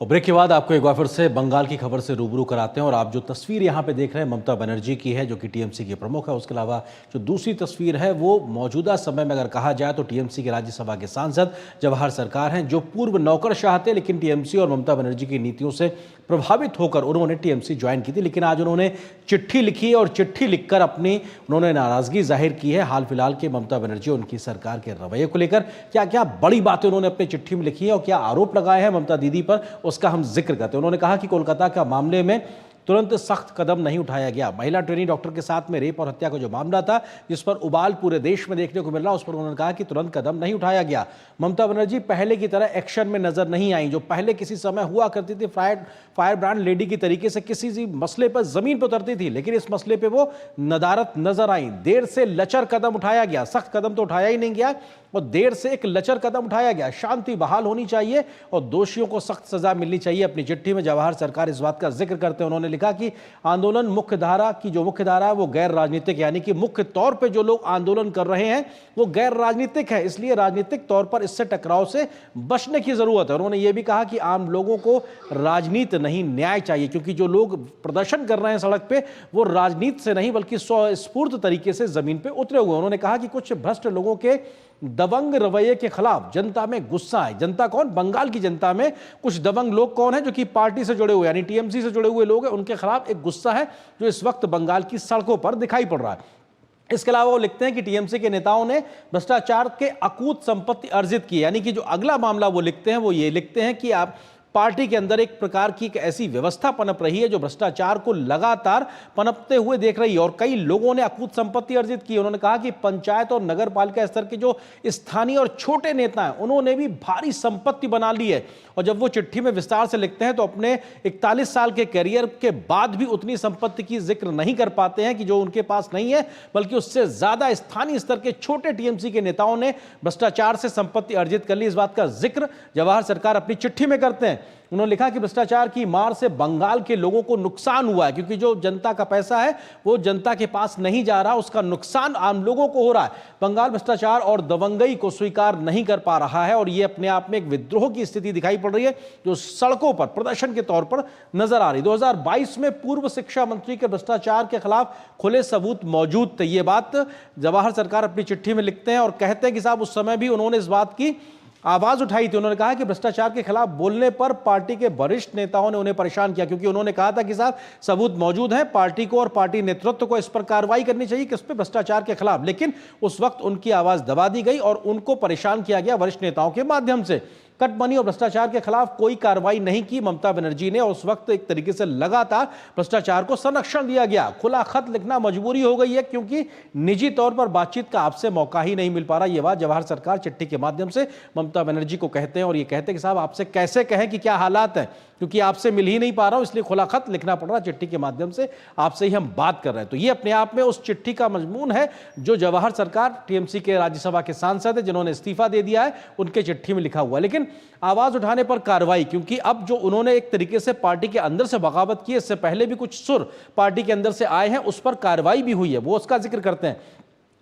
और ब्रेक के बाद आपको एक बार फिर से बंगाल की खबर से रूबरू कराते हैं। और आप जो तस्वीर यहाँ पे देख रहे हैं ममता बनर्जी की है, जो कि टीएमसी की प्रमुख है। उसके अलावा जो दूसरी तस्वीर है वो मौजूदा समय में अगर कहा जाए तो टीएमसी के राज्यसभा के सांसद जवाहर सरकार हैं, जो पूर्व नौकरशाह थे, लेकिन टीएमसी और ममता बनर्जी की नीतियों से प्रभावित होकर उन्होंने टीएमसी ज्वाइन की थी। लेकिन आज उन्होंने चिट्ठी लिखी है और चिट्ठी लिखकर अपनी उन्होंने नाराजगी जाहिर की है हाल फिलहाल के ममता बनर्जी और उनकी सरकार के रवैये को लेकर। क्या क्या बड़ी बातें उन्होंने अपनी चिट्ठी में लिखी है और क्या आरोप लगाए हैं ममता दीदी पर, उसका हम जिक्र करते हैं। उन्होंने कहा कि कोलकाता का मामले में तुरंत सख्त कदम नहीं उठाया गया। महिला ट्रेनी डॉक्टर के साथ में रेप और हत्या का जो मामला था, जिस पर उबाल पूरे देश में देखने को मिल रहा, उस पर उन्होंने कहा कि तुरंत कदम नहीं उठाया गया। ममता बनर्जी पहले की तरह एक्शन में नजर नहीं आई, जो पहले किसी समय हुआ करती थी फायर ब्रांड लेडी की तरीके से किसी भी मसले पर जमीन पर उतरती थी, लेकिन इस मसले पर वो नदारत नजर आई। देर से लचर कदम उठाया गया, सख्त कदम तो उठाया ही नहीं गया और देर से एक लचर कदम उठाया गया। शांति बहाल होनी चाहिए और दोषियों को सख्त सजा मिलनी चाहिए। अपनी चिट्ठी में जवाहर सरकार इस बात का जिक्र करते हैं उन्होंने लिखा कि आंदोलन मुख्यधारा की जो मुख्यधारा है वो गैर राजनीतिक, यानी कि मुख्य तौर पे जो लोग आंदोलन कर रहे हैं वो गैर राजनीतिक है, इसलिए राजनीतिक तौर पर इससे टकराव से बचने की जरूरत है। उन्होंने ये भी कहा कि आम लोगों को राजनीति नहीं न्याय चाहिए, क्योंकि जो लोग प्रदर्शन कर रहे हैं सड़क पे वो राजनीति से नहीं बल्कि स्वस्फूर्त तरीके से जमीन पे उतरे हुए। उन्होंने कहा कि कुछ भ्रष्ट लोगों के दबंग रवैये के खिलाफ जनता में गुस्सा है। जनता कौन? बंगाल की जनता में कुछ दबंग लोग कौन है, जो कि पार्टी से जुड़े हुए यानी टीएमसी से जुड़े हुए लोग हैं, उनके खिलाफ एक गुस्सा है जो इस वक्त बंगाल की सड़कों पर दिखाई पड़ रहा है। इसके अलावा वो लिखते हैं कि टीएमसी के नेताओं ने भ्रष्टाचार के अकूत संपत्ति अर्जित की, यानी कि जो अगला मामला वो लिखते हैं वो ये लिखते हैं कि आप पार्टी के अंदर एक प्रकार की एक ऐसी व्यवस्था पनप रही है जो भ्रष्टाचार को लगातार पनपते हुए देख रही है और कई लोगों ने अकूत संपत्ति अर्जित की। उन्होंने कहा कि पंचायत और नगर पालिका स्तर के जो स्थानीय और छोटे नेता हैं उन्होंने भी भारी संपत्ति बना ली है। और जब वो चिट्ठी में विस्तार से लिखते हैं तो अपने 41 साल के करियर के बाद भी उतनी संपत्ति की जिक्र नहीं कर पाते हैं कि जो उनके पास नहीं है, बल्कि उससे ज्यादा स्थानीय स्तर के छोटे टीएमसी के नेताओं ने भ्रष्टाचार से संपत्ति अर्जित कर ली। इस बात का जिक्र जवाहर सरकार अपनी चिट्ठी में करते हैं। उन्होंने लिखा कि भ्रष्टाचार की मार से बंगाल के लोगों को नुकसान हुआ है, क्योंकि जो जनता का पैसा है वो जनता के पास नहीं जा रहा, उसका नुकसान आम लोगों को हो रहा है। बंगाल भ्रष्टाचार और दबंगई को स्वीकार नहीं कर पा रहा है और ये अपने आप में एक विद्रोह की स्थिति दिखाई पड़ रही है जो सड़कों पर प्रदर्शन के तौर पर नजर आ रही। 2022 में पूर्व शिक्षा मंत्री के भ्रष्टाचार के खिलाफ खुले सबूत मौजूद थे। ये बात जवाहर सरकार अपनी चिट्ठी में लिखते हैं और कहते हैं कि साहब उस समय भी उन्होंने इस बात की आवाज उठाई थी। उन्होंने कहा कि भ्रष्टाचार के खिलाफ बोलने पर पार्टी के वरिष्ठ नेताओं ने उन्हें परेशान किया, क्योंकि उन्होंने कहा था कि साहब सबूत मौजूद हैं, पार्टी को और पार्टी नेतृत्व को इस पर कार्रवाई करनी चाहिए किस पे, भ्रष्टाचार के खिलाफ। लेकिन उस वक्त उनकी आवाज दबा दी गई और उनको परेशान किया गया वरिष्ठ नेताओं के माध्यम से। कट मनी और भ्रष्टाचार के खिलाफ कोई कार्रवाई नहीं की ममता बनर्जी ने और उस वक्त एक तरीके से लगातार भ्रष्टाचार को संरक्षण दिया गया। खुला खत लिखना मजबूरी हो गई है, क्योंकि निजी तौर पर बातचीत का आपसे मौका ही नहीं मिल पा रहा। यह बात जवाहर सरकार चिट्ठी के माध्यम से ममता बनर्जी को कहते हैं और ये कहते हैं कि साहब आपसे कैसे कहें कि क्या हालात हैं, क्योंकि आपसे मिल ही नहीं पा रहा हूं, इसलिए खुला खत लिखना पड़ रहा, चिट्ठी के माध्यम से आपसे ही हम बात कर रहे हैं। तो ये अपने आप में उस चिट्ठी का मजमून है जो जवाहर सरकार टीएमसी के राज्यसभा के सांसद है जिन्होंने इस्तीफा दे दिया है, उनके चिट्ठी में लिखा हुआ है। लेकिन आवाज उठाने पर कार्रवाई, क्योंकि अब जो उन्होंने एक तरीके से पार्टी के अंदर से बगावत की है, इससे पहले भी कुछ सुर पार्टी के अंदर से आए हैं, उस पर कार्रवाई भी हुई है, वो उसका जिक्र करते हैं।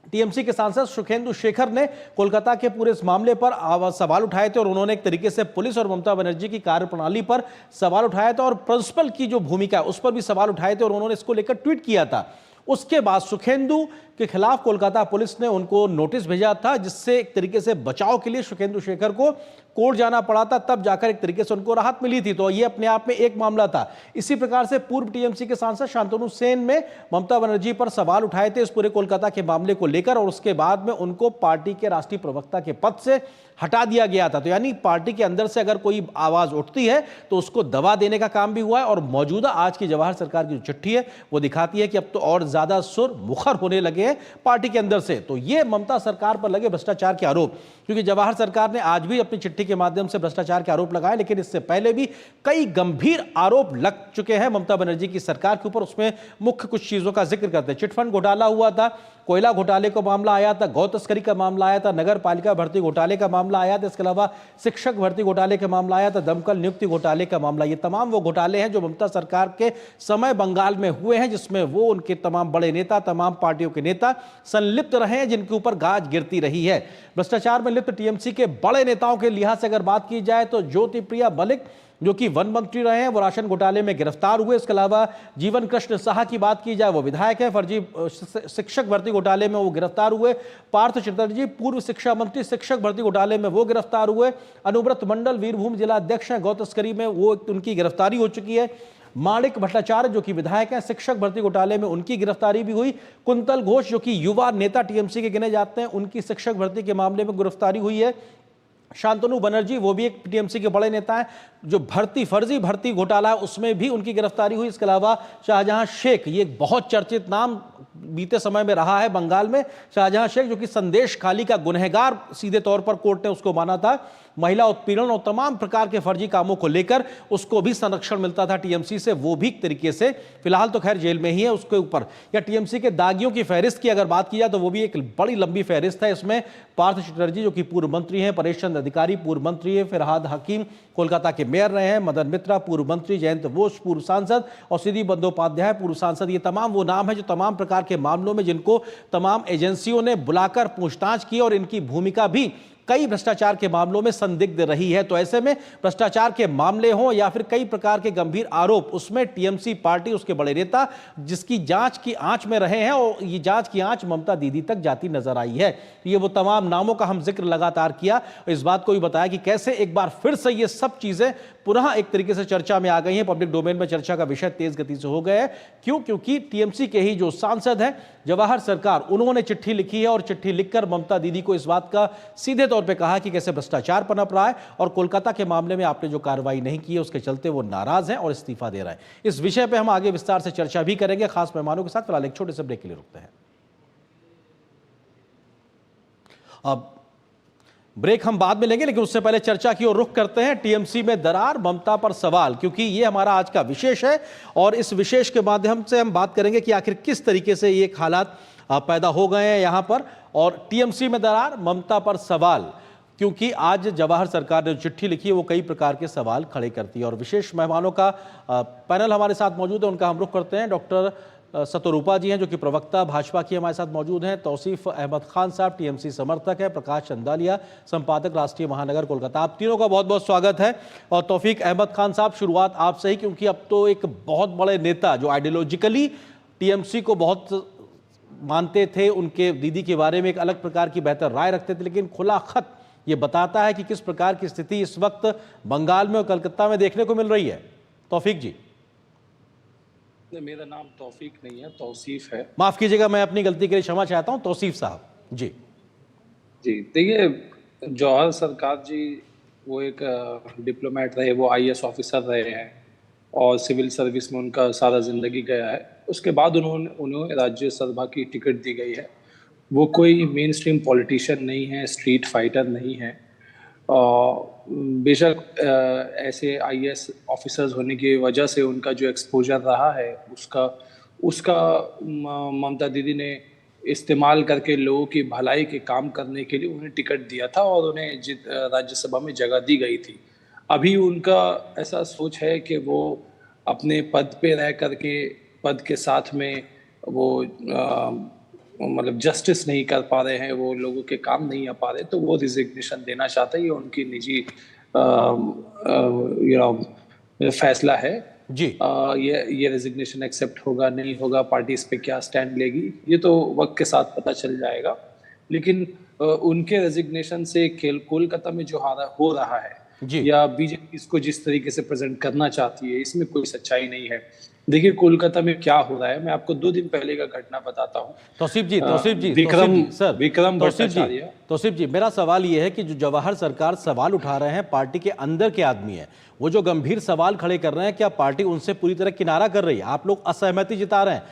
टीएमसी के सांसद सुखेंदु शेखर ने कोलकाता के पूरे इस मामले पर सवाल उठाए थे और उन्होंने एक तरीके से पुलिस और ममता बनर्जी की कार्यप्रणाली पर सवाल उठाया था और प्रिंसिपल की जो भूमिका है उस पर भी सवाल उठाए थे और उन्होंने इसको लेकर ट्वीट किया था। उसके बाद सुखेंदु के खिलाफ कोलकाता पुलिस ने उनको नोटिस भेजा था, जिससे एक तरीके से बचाव के लिए सुखेंदु शेखर को कोर्ट जाना पड़ा था, तब जाकर एक तरीके से उनको राहत मिली थी। तो ये अपने आप में एक मामला था। इसी प्रकार से पूर्व टीएमसी के सांसद शांतनु सेन में ममता बनर्जी पर सवाल उठाए थे इस पूरे कोलकाता के मामले को लेकर और उसके बाद में उनको पार्टी के राष्ट्रीय प्रवक्ता के पद से हटा दिया गया था। तो यानी पार्टी के अंदर से अगर कोई आवाज उठती है तो उसको दबा देने का काम भी हुआ है और मौजूदा आज की जवाहर सरकार की जो चिट्ठी है वो दिखाती है कि अब तो और ज्यादा सुर मुखर होने लगे हैं पार्टी के अंदर से। तो ये ममता सरकार पर लगे भ्रष्टाचार के आरोप, क्योंकि जवाहर सरकार ने आज भी अपनी चिट्ठी के माध्यम से भ्रष्टाचार के आरोप लगाए, लेकिन इससे पहले भी कई गंभीर आरोप लग चुके हैं ममता बनर्जी की सरकार के ऊपर। उसमें मुख्य कुछ चीजों का जिक्र करते हैं। चिटफंड घोटाला हुआ था, कोयला घोटाले का मामला आया था, गौ तस्करी का मामला आया था, नगर पालिका भर्ती घोटाले का मामला आया था, इसके अलावा शिक्षक भर्ती घोटाले का मामला आया था, दमकल नियुक्ति घोटाले का मामला। ये तमाम वो घोटाले हैं जो ममता सरकार के समय बंगाल में हुए हैं, जिसमें वो उनके तमाम बड़े नेता, तमाम पार्टियों के नेता संलिप्त रहे हैं, जिनके ऊपर गाज गिरती रही है। भ्रष्टाचार में लिप्त टीएमसी के बड़े नेताओं के लिहाज से अगर बात की जाए तो ज्योतिप्रिया मलिक जो कि वन मंत्री रहे हैं, वो राशन घोटाले में गिरफ्तार हुए। इसके अलावा जीवन कृष्ण साहा की बात की जाए, वो विधायक है, फर्जी शिक्षक भर्ती घोटाले में वो गिरफ्तार हुए। पार्थ चटर्जी पूर्व शिक्षा मंत्री, शिक्षक भर्ती घोटाले में वो गिरफ्तार हुए। अनुव्रत मंडल वीरभूम जिला अध्यक्ष हैं, गौ तस्करी में वो उनकी गिरफ्तारी हो चुकी है। माणिक भट्टाचार्य जो कि विधायक हैं, शिक्षक भर्ती घोटाले में उनकी गिरफ्तारी भी हुई। कुंतल घोष जो कि युवा नेता टीएमसी के गिने जाते हैं, उनकी शिक्षक भर्ती के मामले में गिरफ्तारी हुई है। शांतनु बनर्जी वो भी एक टीएमसी के बड़े नेता हैं, जो फर्जी भर्ती घोटाला है उसमें भी उनकी गिरफ्तारी हुई। इसके अलावा शाहजहां शेख, ये एक बहुत चर्चित नाम बीते समय में रहा है बंगाल में। शाहजहां शेख जो कि संदेश खाली का गुनहगार सीधे तौर पर कोर्ट ने उसको माना था, महिला उत्पीड़न और तमाम प्रकार के फर्जी कामों को लेकर उसको भी संरक्षण मिलता था टीएमसी से, वो भी एक तरीके से फिलहाल तो खैर जेल में ही है। उसके ऊपर या टीएमसी के दागियों की फहरिस्त की अगर बात की जाए तो वो भी एक बड़ी लंबी फहरिस्त है। इसमें पार्थ चटर्जी जो कि पूर्व मंत्री हैं, परेश चंद अधिकारी पूर्व मंत्री है, फिरहाद हकीम कोलकाता के मेयर रहे हैं, मदन मित्रा पूर्व मंत्री, जयंत बोस पूर्व सांसद और सिद्धि बंदोपाध्याय पूर्व सांसद। ये तमाम वो नाम है जो तमाम प्रकार के मामलों में जिनको तमाम एजेंसियों ने बुलाकर पूछताछ की और इनकी भूमिका भी कई भ्रष्टाचार के मामलों में संदिग्ध रही है। तो ऐसे में भ्रष्टाचार के मामले हों या फिर कई प्रकार के गंभीर आरोप, उसमें टीएमसी पार्टी, उसके बड़े नेता जिसकी जांच की आंच में रहे हैं और ये जांच की आंच ममता दीदी तक जाती नजर आई है। तो ये वो तमाम नामों का हम जिक्र लगातार किया और इस बात को भी बताया कि कैसे एक बार फिर से ये सब चीजें पुनः एक तरीके से चर्चा में आ गई हैं, पब्लिक डोमेन में चर्चा का विषय तेज गति से हो गया है। क्यों? क्योंकि टीएमसी के ही जो सांसद हैं जवाहर सरकार, उन्होंने चिट्ठी लिखी है और चिट्ठी लिखकर ममता दीदी को इस बात का सीधे तौर पे कहा कि कैसे भ्रष्टाचार पनप रहा है और कोलकाता के मामले में आपने जो कार्रवाई नहीं की है उसके चलते वो नाराज हैं और इस्तीफा दे रहे हैं। इस विषय पे हम आगे विस्तार से चर्चा भी करेंगे खास मेहमानों के साथ। फिलहाल एक छोटे से ब्रेक के लिए रुकते हैं। अब ब्रेक हम बाद में लेंगे, लेकिन उससे पहले चर्चा की ओर रुख करते हैं। टीएमसी में दरार, ममता पर सवाल, क्योंकि ये हमारा आज का विशेष है और इस विशेष के माध्यम से हम बात करेंगे कि आखिर किस तरीके से ये हालात पैदा हो गए हैं यहां पर। और टीएमसी में दरार, ममता पर सवाल, क्योंकि आज जवाहर सरकार ने जो चिट्ठी लिखी है वो कई प्रकार के सवाल खड़े करती है और विशेष मेहमानों का पैनल हमारे साथ मौजूद है, उनका हम रुख करते हैं। डॉक्टर सतरूपा जी हैं जो कि प्रवक्ता भाजपा की हमारे साथ मौजूद हैं। तौसीफ अहमद खान साहब टीएमसी समर्थक है। प्रकाश चंदालिया संपादक राष्ट्रीय महानगर कोलकाता। आप तीनों का बहुत बहुत स्वागत है। और तौफीक अहमद खान साहब, शुरुआत आपसे ही, क्योंकि अब तो एक बहुत बड़े नेता जो आइडियोलॉजिकली टीएमसी को बहुत मानते थे, उनके दीदी के बारे में एक अलग प्रकार की बेहतर राय रखते थे, लेकिन खुला खत ये बताता है कि किस प्रकार की स्थिति इस वक्त बंगाल में और कलकत्ता में देखने को मिल रही है। तौफीक जी। मेरा नाम तौफीक नहीं है, तौसीफ है। माफ कीजिएगा, मैं अपनी गलती के लिए क्षमा चाहता हूं। तौसीफ साहब जी। जी देखिए, जवाहर सरकार जी वो एक डिप्लोमेट रहे, वो आईएएस ऑफिसर रहे हैं और सिविल सर्विस में उनका सारा जिंदगी गया है। उसके बाद उन्हें राज्यसभा की टिकट दी गई है। वो कोई मेन स्ट्रीम पॉलिटिशियन नहीं है, स्ट्रीट फाइटर नहीं है। बेशक ऐसे आईएएस ऑफिसर्स होने की वजह से उनका जो एक्सपोजर रहा है उसका ममता दीदी ने इस्तेमाल करके लोगों की भलाई के काम करने के लिए उन्हें टिकट दिया था और उन्हें राज्यसभा में जगह दी गई थी। अभी उनका ऐसा सोच है कि वो अपने पद पे रह करके पद के साथ में वो मतलब जस्टिस नहीं कर पा रहे हैं, वो लोगों के काम नहीं आ पा रहे, तो वो रिजिग्नेशन देना चाहते हैं। ये उनकी निजी फैसला है जी। ये रेजिग्नेशन एक्सेप्ट होगा नहीं होगा, पार्टी इस पे क्या स्टैंड लेगी, ये तो वक्त के साथ पता चल जाएगा। लेकिन उनके रेजिग्नेशन से कोलकाता में जो हो रहा है या बीजेपी इसको जिस तरीके से प्रेजेंट करना चाहती है, इसमें कोई सच्चाई नहीं है। देखिए कोलकाता में क्या हो रहा है, मैं आपको 2 दिन पहले का घटना बताता हूँ। तौसीफ जी, तौसीफ जी, मेरा सवाल ये है कि जो जवाहर सरकार सवाल उठा रहे हैं, पार्टी के अंदर के आदमी हैं, वो जो गंभीर सवाल खड़े कर रहे हैं, क्या पार्टी उनसे पूरी तरह किनारा कर रही है? आप लोग असहमति जता रहे हैं,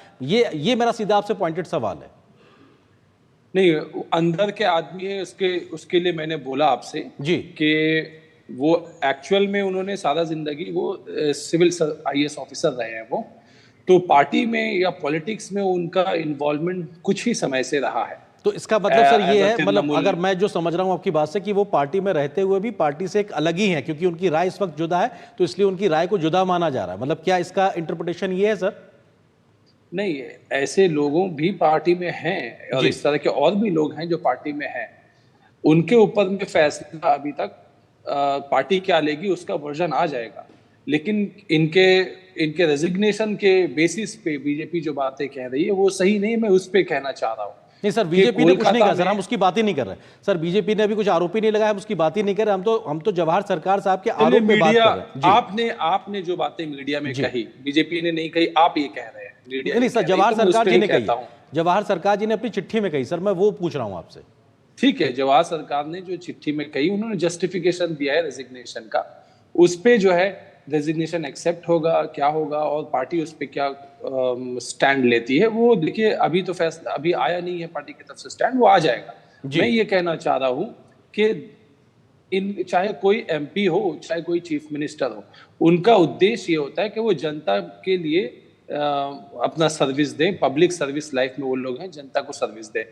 ये मेरा सीधा आपसे पॉइंटेड सवाल है। नहीं, अंदर के आदमी है, उसके लिए मैंने बोला आपसे जी कि वो एक्चुअल में उन्होंने सारा जिंदगी वो सिविल आईएएस ऑफिसर रहे हैं वो, तो पार्टी में या पॉलिटिक्स में उनका इन्वॉल्वमेंट कुछ ही समय से रहा है। तो इसका मतलब सर ये है, मतलब अगर मैं जो समझ रहा हूँ आपकी बात से, कि वो पार्टी में रहते हुए भी पार्टी से एक अलग ही है, क्योंकि उनकी राय इस वक्त जुदा है, तो इसलिए उनकी राय को जुदा माना जा रहा है। मतलब क्या इसका इंटरप्रिटेशन ये है सर? नहीं, ऐसे लोगों भी पार्टी में हैं और इस तरह के और भी लोग हैं जो पार्टी में हैं। उनके ऊपर में फैसला अभी तक पार्टी क्या लेगी उसका वर्जन आ जाएगा। लेकिन इनके इनके रेजिग्नेशन के बेसिस पे बीजेपी जो बातें कह रही है वो सही नहीं, मैं उस पे कहना चाह रहा हूँ। नहीं सर, बीजेपी ने कुछ नहीं कहा सर, हम उसकी बात ही नहीं कर रहे सर। बीजेपी ने अभी कुछ आरोप ही नहीं लगाया, हम उसकी बात ही नहीं कर रहे। हम तो जवाहर सरकार साहब के आरोप पे बात कर रहे हैं। आपने जो बातें मीडिया में कही, बीजेपी ने नहीं कही, आप ये कह रहे हैं मीडिया नहीं सर, जवाहर सरकार जी ने कही, जवाहर सरकार जी ने अपनी चिट्ठी में कही सर, मैं वो पूछ रहा हूं आपसे। ठीक है, जवाहर सरकार ने जो चिट्ठी में कही, उन्होंने जस्टिफिकेशन दिया है रेजिग्नेशन का, उस पे जो है रेजिग्नेशन एक्सेप्ट होगा क्या होगा और पार्टी उस पे क्या स्टैंड लेती है वो देखिए। अभी तो फैसला अभी आया नहीं है पार्टी की तरफ से स्टैंड, वो आ जाएगा। मैं ये कहना चाह रहा हूं कि चाहे कोई एमपी हो चाहे कोई चीफ मिनिस्टर हो, उनका उद्देश्य ये होता है कि वो जनता के लिए अपना सर्विस दें, पब्लिक सर्विस लाइफ में वो लोग हैं, जनता को सर्विस दें।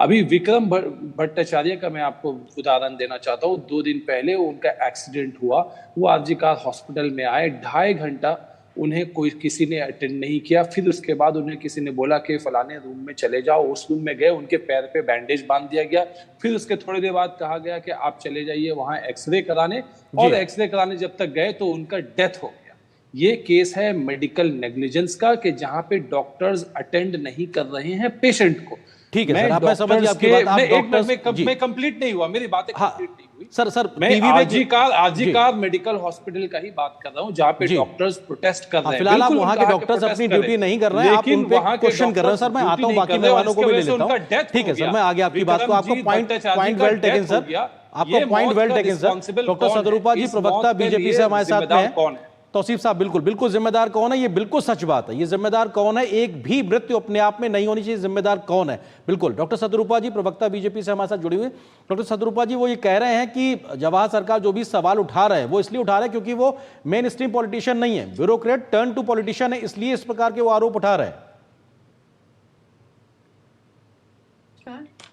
अभी विक्रम भट्टाचार्य का मैं आपको उदाहरण देना चाहता हूँ। 2 दिन पहले उनका एक्सीडेंट हुआ, वो आरजी कार हॉस्पिटल में आए, 2.5 घंटा उन्हें किसी ने अटेंड नहीं किया। फिर उसके बाद उन्हें किसी ने बोला कि फलाने रूम में चले जाओ, उस रूम में गए, उनके पैर पे बैंडेज बांध दिया गया। फिर उसके थोड़ी देर बाद कहा गया कि आप चले जाइए वहां एक्सरे कराने, और एक्सरे कराने जब तक गए तो उनका डेथ हो गया। ये केस है मेडिकल नेग्लिजेंस का, कि जहां पे डॉक्टर्स अटेंड नहीं कर रहे हैं पेशेंट को। ठीक है सर, मैं समझ गया आपकी बात। आप डॉक्टर्स, मैं कंप्लीट नहीं हुआ, मेरी बातें कंप्लीट नहीं हुई सर। मैं आरजी कार मेडिकल हॉस्पिटल का ही बात कर रहा हूं, जहां पे डॉक्टर्स प्रोटेस्ट कर रहे हैं। फिलहाल आप वहां के डॉक्टर्स अपनी ड्यूटी नहीं कर रहे हैं, आप उन पे क्वेश्चन कर रहे हैं सर। मैं आता हूं, बाकी मेहमानों को भी ले लेता हूं। ठीक है सर, मैं आगे आपकी बात को, आपका पॉइंट वेल टेकन सर, आपका point well taken sir. Doctor Sadrupa ji, प्रवक्ता बीजेपी से हमारे साथ में हैं। तौसीफ साहब, बिल्कुल जिम्मेदार कौन है? ये बिल्कुल सच बात है, ये जिम्मेदार कौन है? एक भी मृत्यु अपने आप में नहीं होनी चाहिए, जिम्मेदार कौन है? बिल्कुल डॉक्टर सदरूपा जी, प्रवक्ता बीजेपी से हमारे साथ जुड़ी हुई। डॉक्टर सदरूपा जी, वो ये कह रहे हैं कि जवाहर सरकार जो भी सवाल उठा रहे हैं वो इसलिए उठा रहे हैं क्योंकि वो मेन स्ट्रीम पॉलिटिशियन नहीं है, ब्यूरोक्रेट टर्न टू पॉलिटिशियन है, इसलिए इस प्रकार के वो आरोप उठा रहे हैं।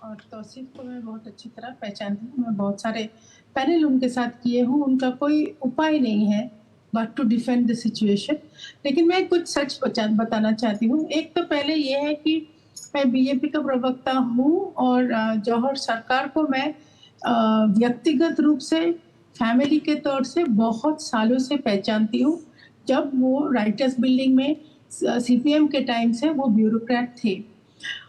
और तौसीफ को मैं बहुत अच्छी तरह पहचानती हूँ, मैं बहुत सारे पैनल उनके साथ किए हूँ, उनका कोई उपाय नहीं है but to defend the situation. लेकिन मैं कुछ सच बताना चाहती हूँ। एक तो पहले ये है कि मैं बीजेपी का प्रवक्ता हूँ और जौहर सरकार को मैं व्यक्तिगत रूप से, फैमिली के तौर से बहुत सालों से पहचानती हूँ। जब वो राइटर्स बिल्डिंग में सीपीएम के टाइम से वो ब्यूरोक्रेट थे,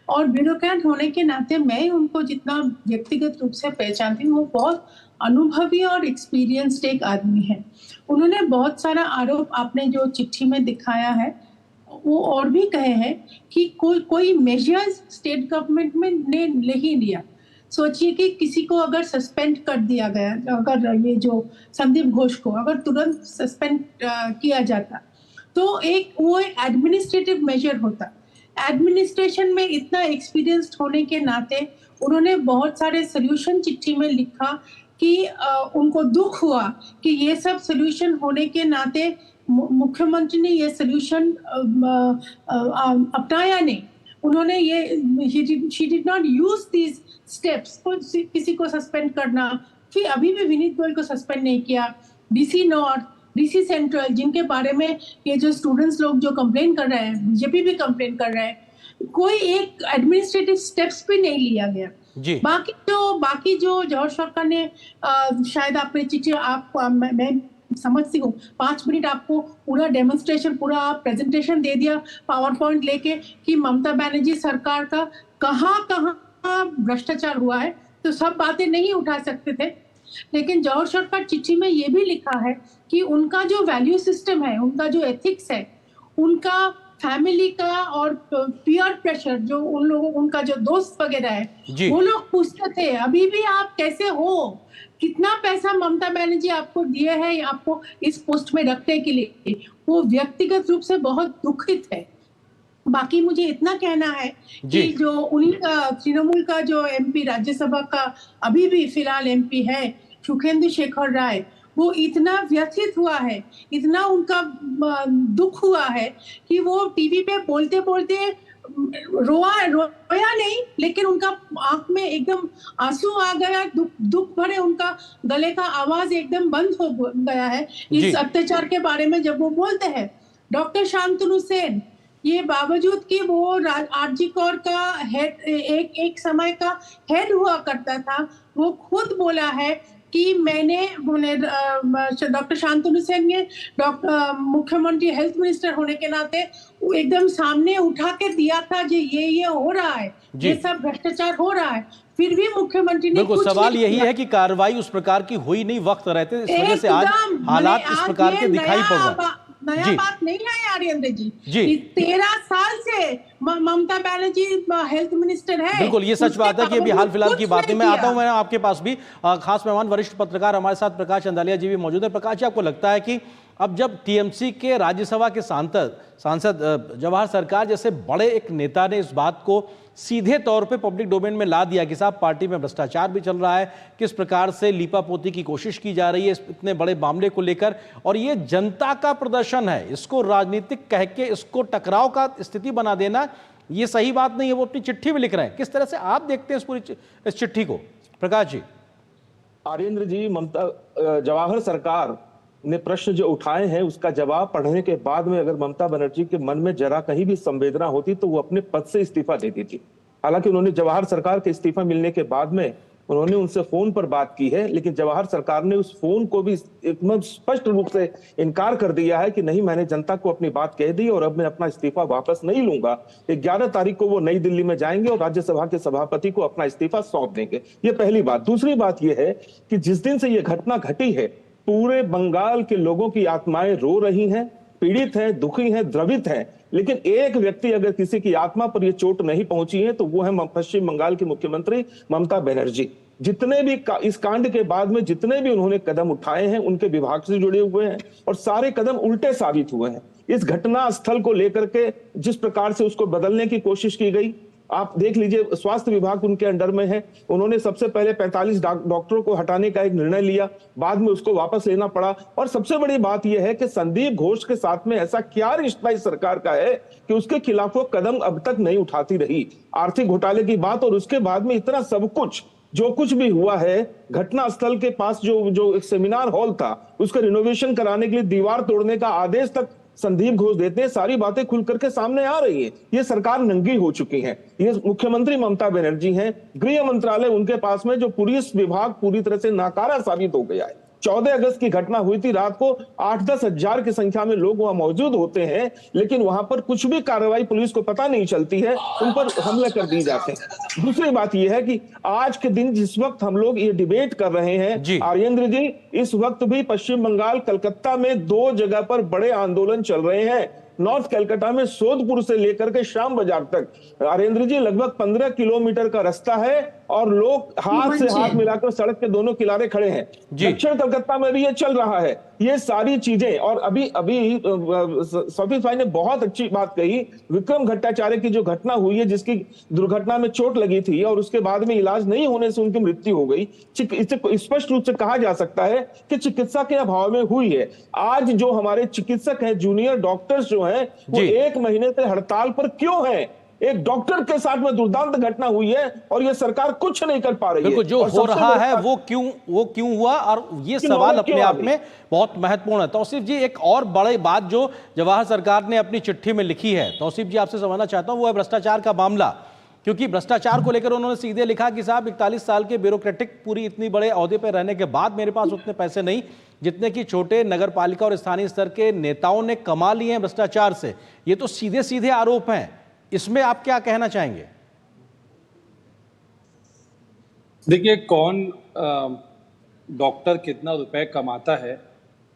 और ब्यूरोक्रेट होने के नाते मैं उनको जितना व्यक्तिगत रूप से पहचानती हूँ, वो बहुत अनुभवी और एक्सपीरियंस्ड एक आदमी है। उन्होंने बहुत सारा आरोप आपने जो चिट्ठी में दिखाया है वो और भी कहे हैं कि कोई मेजर्स स्टेट गवर्नमेंट में ने नहीं लिया। सोचिए कि किसी को अगर सस्पेंड कर दिया गया, अगर ये जो संदीप घोष को अगर तुरंत सस्पेंड किया जाता तो वो एक एडमिनिस्ट्रेटिव मेजर होता। एडमिनिस्ट्रेशन में इतना एक्सपीरियंस्ड होने के नाते उन्होंने बहुत सारे सोल्यूशन चिट्ठी में लिखा कि उनको दुख हुआ कि ये सब सोल्यूशन होने के नाते मुख्यमंत्री ने ये सोल्यूशन अपनाया नहीं। उन्होंने ये she did not use these steps, किसी को सस्पेंड करना, फिर अभी भी विनीत गोयल को सस्पेंड नहीं किया, डीसी नॉर्थ, डीसी सेंट्रल, जिनके बारे में ये जो स्टूडेंट्स लोग जो कंप्लेन कर रहे हैं, बीजेपी भी कंप्लेन कर रहे हैं, कोई एक एडमिनिस्ट्रेटिव स्टेप्स भी नहीं लिया गया। बाकी जो जौहर सरकार ने शायद आपने चिट्ठी, आपको मैं समझती हूँ 5 मिनट आपको पूरा डेमोन्स्ट्रेशन, पूरा प्रेजेंटेशन दे दिया पावर पॉइंट लेके कि ममता बनर्जी सरकार का कहाँ भ्रष्टाचार हुआ है, तो सब बातें नहीं उठा सकते थे। लेकिन जौहर सरकार चिट्ठी में ये भी लिखा है कि उनका जो वैल्यू सिस्टम है, उनका जो एथिक्स है, उनका फैमिली का और पीयर प्रेशर, जो उन लोगों, उनका जो दोस्त वगैरह है, वो लोग पूछते थे अभी भी आप कैसे हो, कितना पैसा ममता बनर्जी आपको दिए है आपको इस पोस्ट में रखने के लिए। वो व्यक्तिगत रूप से बहुत दुखित है। बाकी मुझे इतना कहना है कि जो उन्हीं का तृणमूल का जो एमपी राज्यसभा का अभी भी फिलहाल एमपी है सुखेंदु शेखर राय, वो इतना व्यथित हुआ है, इतना उनका दुख हुआ है कि वो टीवी पे बोलते बोलते रोया नहीं, लेकिन उनका आंख में एकदम आंसू आ गया, दुख भरे उनका गले का आवाज एकदम बंद हो गया है इस अत्याचार के बारे में जब वो बोलते हैं। डॉक्टर शांतनु सेन, ये बावजूद कि वो आरजी कौर का हेड, एक समय का हेड हुआ करता था, वो खुद बोला है कि मैंने डॉक्टर शांतनु सेन ने डॉक्टर मुख्यमंत्री हेल्थ मिनिस्टर होने के नाते वो एकदम सामने उठा के दिया था कि ये हो रहा है, ये सब भ्रष्टाचार हो रहा है, फिर भी मुख्यमंत्री ने बिल्कुल कुछ सवाल नहीं यही किया। है कि कार्रवाई उस प्रकार की हुई नहीं, वक्त रहते, इस वजह से आज एकदम, हालात मैंने इस आज प्रकार ये के दिखाई पड़ रहे हैं। नया जी बात नहीं है आर्येंद्र जी। जी 13 साल से ममता बनर्जी हेल्थ मिनिस्टर है। बिल्कुल, ये सच उसके बात है कि अभी हाल बावजूद फिलहाल की कुछ बात है। नहीं मैं आता किया। हूं, मैं आपके पास भी खास मेहमान वरिष्ठ पत्रकार हमारे साथ प्रकाश अंदालिया जी भी मौजूद है। प्रकाश जी, आपको लगता है कि अब जब टीएमसी के राज्यसभा के सांसद जवाहर सरकार जैसे बड़े एक नेता ने इस बात को सीधे तौर पे पब्लिक डोमेन में ला दिया कि साहब पार्टी में भ्रष्टाचार भी चल रहा है, किस प्रकार से लीपापोती की कोशिश की जा रही है इतने बड़े मामले को लेकर, और ये जनता का प्रदर्शन है, इसको राजनीतिक कह के इसको टकराव का स्थिति बना देना ये सही बात नहीं है। वो अपनी चिट्ठी में लिख रहे हैं, किस तरह से आप देखते हैं इस चिट्ठी को प्रकाश जी? आर्येंद्र जी, जवाहर सरकार ने प्रश्न जो उठाए हैं उसका जवाब पढ़ने के बाद में अगर ममता बनर्जी के मन में जरा कहीं भी संवेदना होती तो वो अपने पद से इस्तीफा देती थी। हालांकि उन्होंने जवाहर सरकार के इस्तीफा मिलने के बाद में उन्होंने उनसे फोन पर बात की है, लेकिन जवाहर सरकार ने उस फोन को भी एकदम स्पष्ट रूप से इनकार कर दिया है कि नहीं, मैंने जनता को अपनी बात कह दी और अब मैं अपना इस्तीफा वापस नहीं लूंगा। 11 तारीख को वो नई दिल्ली में जाएंगे और राज्यसभा के सभापति को अपना इस्तीफा सौंप देंगे। ये पहली बात। दूसरी बात यह है कि जिस दिन से ये घटना घटी है पूरे बंगाल के लोगों की आत्माएं रो रही हैं, पीड़ित हैं, दुखी हैं, द्रवित हैं, लेकिन एक व्यक्ति अगर किसी की आत्मा पर यह चोट नहीं पहुंची है तो वो है पश्चिम बंगाल की मुख्यमंत्री ममता बनर्जी। जितने भी इस कांड के बाद में जितने भी उन्होंने कदम उठाए हैं उनके विभाग से जुड़े हुए हैं और सारे कदम उल्टे साबित हुए हैं। इस घटना स्थल को लेकर के जिस प्रकार से उसको बदलने की कोशिश की गई, आप देख लीजिए, स्वास्थ्य विभाग उनके अंडर में है, उन्होंने सबसे पहले 45 डॉक्टरों को हटाने का एक निर्णय लिया, बाद में उसको वापस लेना पड़ा। और सबसे बड़ी बात यह है कि संदीप घोष के साथ में ऐसा क्या रिश्ता इस सरकार का है कि उसके खिलाफ वो कदम अब तक नहीं उठाती रही। आर्थिक घोटाले की बात और उसके बाद में इतना सब कुछ जो कुछ भी हुआ है, घटना स्थल के पास जो एक सेमिनार हॉल था उसका रिनोवेशन कराने के लिए दीवार तोड़ने का आदेश तक संदीप घोष देते हैं, सारी बातें खुल करके सामने आ रही है। ये सरकार नंगी हो चुकी है। ये मुख्यमंत्री ममता बनर्जी हैं, गृह मंत्रालय उनके पास में, जो पुलिस विभाग पूरी तरह से नाकारा साबित हो गया है। 14 अगस्त की घटना हुई थी, रात को 8-10 हजार की संख्या में लोग वहां मौजूद होते हैं, लेकिन वहां पर कुछ भी कार्रवाई पुलिस को पता नहीं चलती है, उन पर हमले कर दिए जाते हैं। दूसरी बात यह है कि आज के दिन जिस वक्त हम लोग ये डिबेट कर रहे हैं आर्येंद्र जी, इस वक्त भी पश्चिम बंगाल कलकत्ता में 2 जगह पर बड़े आंदोलन चल रहे हैं। नॉर्थ कलकत्ता में सोदपुर से लेकर के श्याम बाजार तक आर्येंद्र जी लगभग 15 किलोमीटर का रास्ता है और लोग हाथ से हाथ मिलाकर सड़क के दोनों किनारे खड़े हैं। दक्षिण कलकत्ता में भी ये चल रहा है। ये सारी चीजें, और अभी सफीर भाई ने बहुत अच्छी बात कही, विक्रम भट्टाचार्य की जो घटना हुई है, जिसकी दुर्घटना में चोट लगी थी और उसके बाद में इलाज नहीं होने से उनकी मृत्यु हो गई, इसे स्पष्ट रूप से कहा जा सकता है कि चिकित्सा के अभाव में हुई है। आज जो हमारे चिकित्सक हैं, जूनियर डॉक्टर्स जो हैं, वो 1 महीने से हड़ताल पर क्यों हैं? एक डॉक्टर के साथ में दुर्दांत घटना हुई है और ये सरकार कुछ नहीं कर पा रही है। बिल्कुल, जो हो रहा है वो क्यों हुआ, और ये सवाल अपने आप में बहुत महत्वपूर्ण है। तौसीफ जी, एक और बड़ी बात जो जवाहर सरकार ने अपनी चिट्ठी में लिखी है, तौसीफ जी आपसे समझना चाहता हूं, वो है भ्रष्टाचार का मामला। क्योंकि भ्रष्टाचार को लेकर उन्होंने सीधे लिखा कि साहब 41 साल के ब्यूरोक्रेटिक पूरी इतनी बड़े ओहदे पर रहने के बाद मेरे पास उतने पैसे नहीं जितने कि छोटे नगर पालिका और स्थानीय स्तर के नेताओं ने कमा लिए हैं भ्रष्टाचार से। ये तो सीधे सीधे आरोप हैं, इसमें आप क्या कहना चाहेंगे? देखिए, कौन डॉक्टर कितना रुपए कमाता है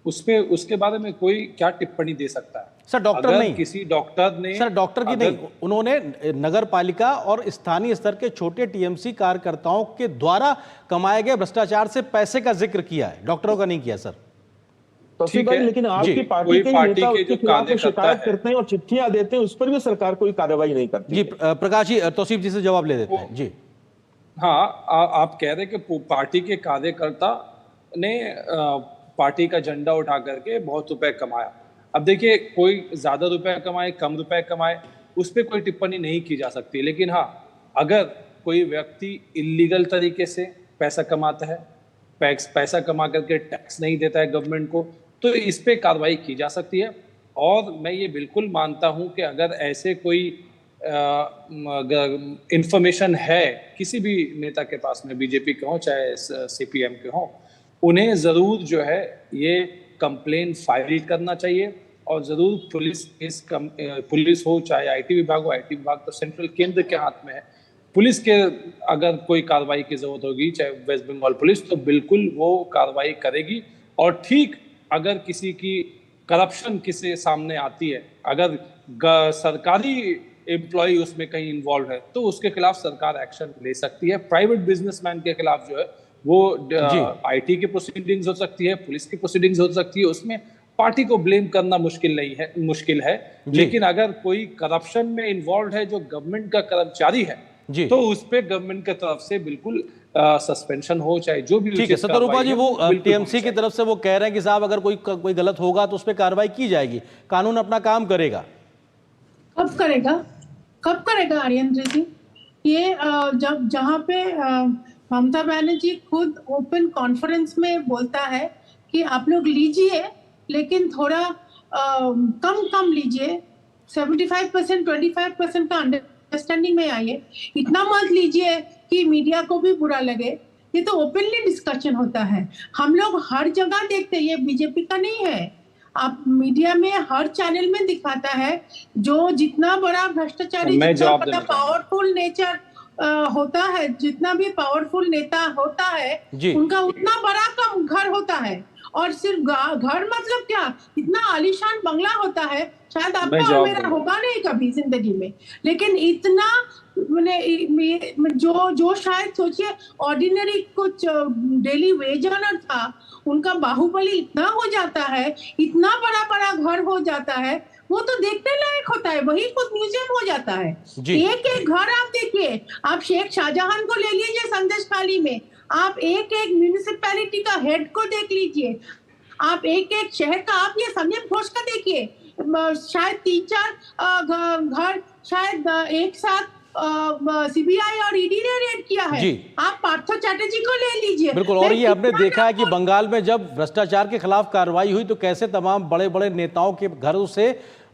उसके बारे में कोई क्या टिप्पणी दे सकता है? सर डॉक्टर अगर नहीं, किसी डॉक्टर ने, सर डॉक्टर की नहीं, उन्होंने नगर पालिका और स्थानीय स्तर के छोटे टीएमसी कार्यकर्ताओं के द्वारा कमाए गए भ्रष्टाचार से पैसे का जिक्र किया है, डॉक्टरों का नहीं किया सर। ठीक है, लेकिन आपकी पार्टी के नेता उसके खिलाफ शिकायत करते हैं और चिट्ठियां देते हैं, उस पर भी सरकार कोई कार्रवाई नहीं करती। जी प्रकाश जी, तौसीफ जी से जवाब ले देते हैं जी। हाँ, आप कह रहे कि पार्टी के कार्यकर्ता ने पार्टी का झंडा उठा करके बहुत रुपए कमाया। अब देखिए, कोई ज्यादा रुपए कमाए, कम रुपए कमाए, उस पर कोई टिप्पणी नहीं की जा सकती। लेकिन हाँ, अगर कोई व्यक्ति इलीगल तरीके से पैसा कमाता है, पैसा कमा करके टैक्स नहीं देता है गवर्नमेंट को, तो इस पे कार्रवाई की जा सकती है। और मैं ये बिल्कुल मानता हूं कि अगर ऐसे कोई इंफॉर्मेशन है किसी भी नेता के पास में, बीजेपी के हो चाहे सीपीएम के हो, उन्हें जरूर जो है ये कंप्लेन फाइल करना चाहिए और जरूर पुलिस हो चाहे आईटी विभाग हो, आईटी विभाग तो सेंट्रल केंद्र के हाथ में है, पुलिस के अगर कोई कार्रवाई की जरूरत होगी चाहे वेस्ट बंगाल पुलिस तो बिल्कुल वो कार्रवाई करेगी। और ठीक अगर किसी की करप्शन किसी सामने आती है, अगर सरकारी एम्प्लॉय उसमें कहीं इन्वॉल्व है तो उसके खिलाफ सरकार एक्शन ले सकती है। प्राइवेट बिजनेसमैन के खिलाफ जो है वो आईटी की प्रोसीडिंग्स हो सकती है, पुलिस की प्रोसीडिंग्स हो सकती है, उसमें पार्टी को ब्लेम करना मुश्किल है। लेकिन अगर कोई करप्शन में इन्वॉल्व है जो गवर्नमेंट का कर्मचारी है तो उस पे गवर्नमेंट की तरफ से बिल्कुल सस्पेंशन हो चाहे जो भी। ठीक है सतरूपा जी, वो टीएमसी की तरफ से वो कह रहे हैं कि साहब अगर कोई गलत होगा तो उस पर कार्रवाई की जाएगी, कानून अपना काम करेगा। कब करेगा आर्यन जी? ये जब जहाँ पे ममता बनर्जी खुद ओपन कॉन्फ्रेंस में बोलता है कि आप लोग लीजिए लेकिन थोड़ा कम लीजिए, 75% 25% का अंडरस्टैंडिंग में आइए, इतना मत लीजिए कि मीडिया को भी बुरा लगे। ये तो ओपनली डिस्कशन होता है, हम लोग हर जगह देखते हैं, ये बीजेपी का नहीं है। आप मीडिया में हर चैनल में दिखाता है जो जितना बड़ा भ्रष्टाचारी, जितना बड़ा पावरफुल नेचर होता है, जितना भी पावरफुल नेता होता है उनका उतना बड़ा कम घर होता है। और सिर्फ घर मतलब क्या, इतना आलीशान बंगला होता है, शायद आपका मेरा होगा नहीं कभी जिंदगी में, लेकिन इतना जो शायद सोचिए ऑर्डिनरी कुछ डेली वेज अर्नर था उनका बाहुबली इतना हो जाता है, इतना बड़ा घर हो जाता है, वो तो देखने लायक होता है, वही खुद म्यूजियम हो जाता है। एक एक घर आप देखिए, आप शेख शाहजहां को ले लीजिए संदेश खाली में, आप एक एक म्यूनिसिपैलिटी का हेड को देख लीजिए, आप एक एक शहर का, आप ये संदीप घोष का देखिए, शायद 3-4 घर शायद एक साथ सीबीआई और ईडी ने रेड किया है। आप पार्थ चैटर्जी को ले लीजिए। बिल्कुल, और ये हमने देखा है कि बंगाल में जब भ्रष्टाचार के खिलाफ कार्रवाई हुई तो कैसे तमाम बड़े बड़े नेताओं के घरों से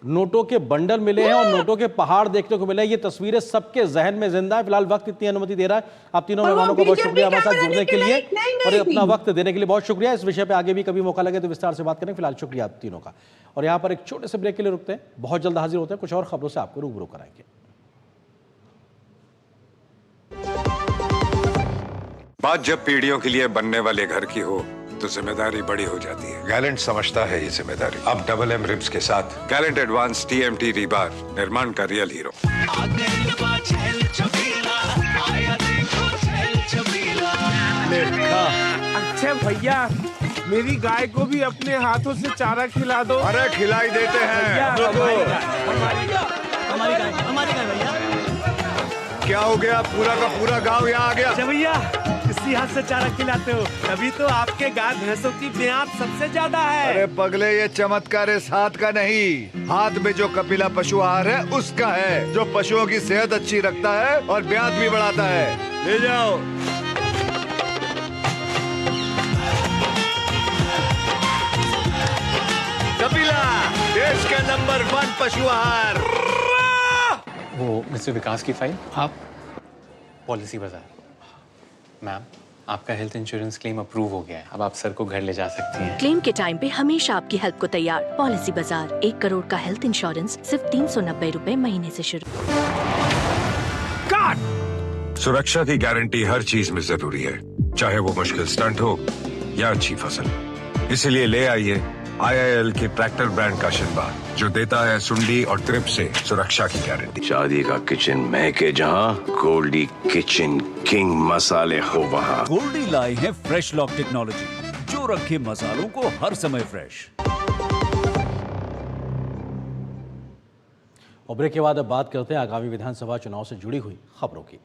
नोटों के बंडल मिले हैं और नोटों के पहाड़ देखने को मिले हैं। ये तस्वीरें सबके जहन में जिंदा है। फिलहाल वक्त इतनी अनुमति दे रहा है। आप तीनों मेहमानों को बहुत शुक्रिया हमारे साथ जुड़ने के लिए और अपना वक्त देने के लिए बहुत शुक्रिया। इस विषय पे आगे भी कभी मौका लगे तो विस्तार से बात करें। फिलहाल शुक्रिया आप तीनों का। और यहाँ पर एक छोटे से ब्रेक के लिए रुकते हैं, बहुत जल्द हाजिर होते हैं, कुछ और खबरों से आपको रूबरू कराएंगे। बात जब पीढ़ियों के लिए बनने वाले घर की हो तो जिम्मेदारी बड़ी हो जाती है। गैलेंट समझता है ये जिम्मेदारी। अब डबल एम रिब्स के साथ गैलेंट एडवांस TMT रीबार, निर्माण का रियल हीरो। अच्छा भैया, मेरी गाय को भी अपने हाथों से चारा खिला दो। अरे खिलाई देते हैं। हमारी गाय भैया। क्या हो गया, पूरा का पूरा गांव यहाँ आ गया। भैया इसी हाथ से चारा खिलाते हो, तभी तो आपके गाय भैंसों की ब्याज सबसे ज्यादा है। अरे पगले, ये चमत्कार इस हाथ का नहीं, हाथ में जो कपिला पशु आहार है उसका है, जो पशुओं की सेहत अच्छी रखता है और ब्याज भी बढ़ाता है। ले जाओ। कपिला, देश का नंबर 1 पशु आहार। वो मिस्टर विकास की फाइल। आप पॉलिसी बाजार। मैम, आपका हेल्थ इंश्योरेंस क्लेम अप्रूव हो गया है, अब आप सर को घर ले जा सकती हैं। क्लेम के टाइम पे हमेशा आपकी हेल्प को तैयार। पॉलिसी बाजार, 1 करोड़ का हेल्थ इंश्योरेंस सिर्फ 390 रुपए महीने से शुरू। सुरक्षा की गारंटी हर चीज में जरूरी है, चाहे वो मुश्किल स्टंट हो या अच्छी फसल। इसीलिए ले आइए IIL के ट्रैक्टर ब्रांड का शिनबा, जो देता है सुंडी और ट्रिप से सुरक्षा की गारंटी। शादी का किचन महके जहां, गोल्डी किचन किंग मसाले हो वहां। गोल्डी लाए हैं फ्रेश लॉक टेक्नोलॉजी, जो रखे मसालों को हर समय फ्रेश। और ब्रेक के बाद अब बात करते हैं आगामी विधानसभा चुनाव से जुड़ी हुई खबरों की।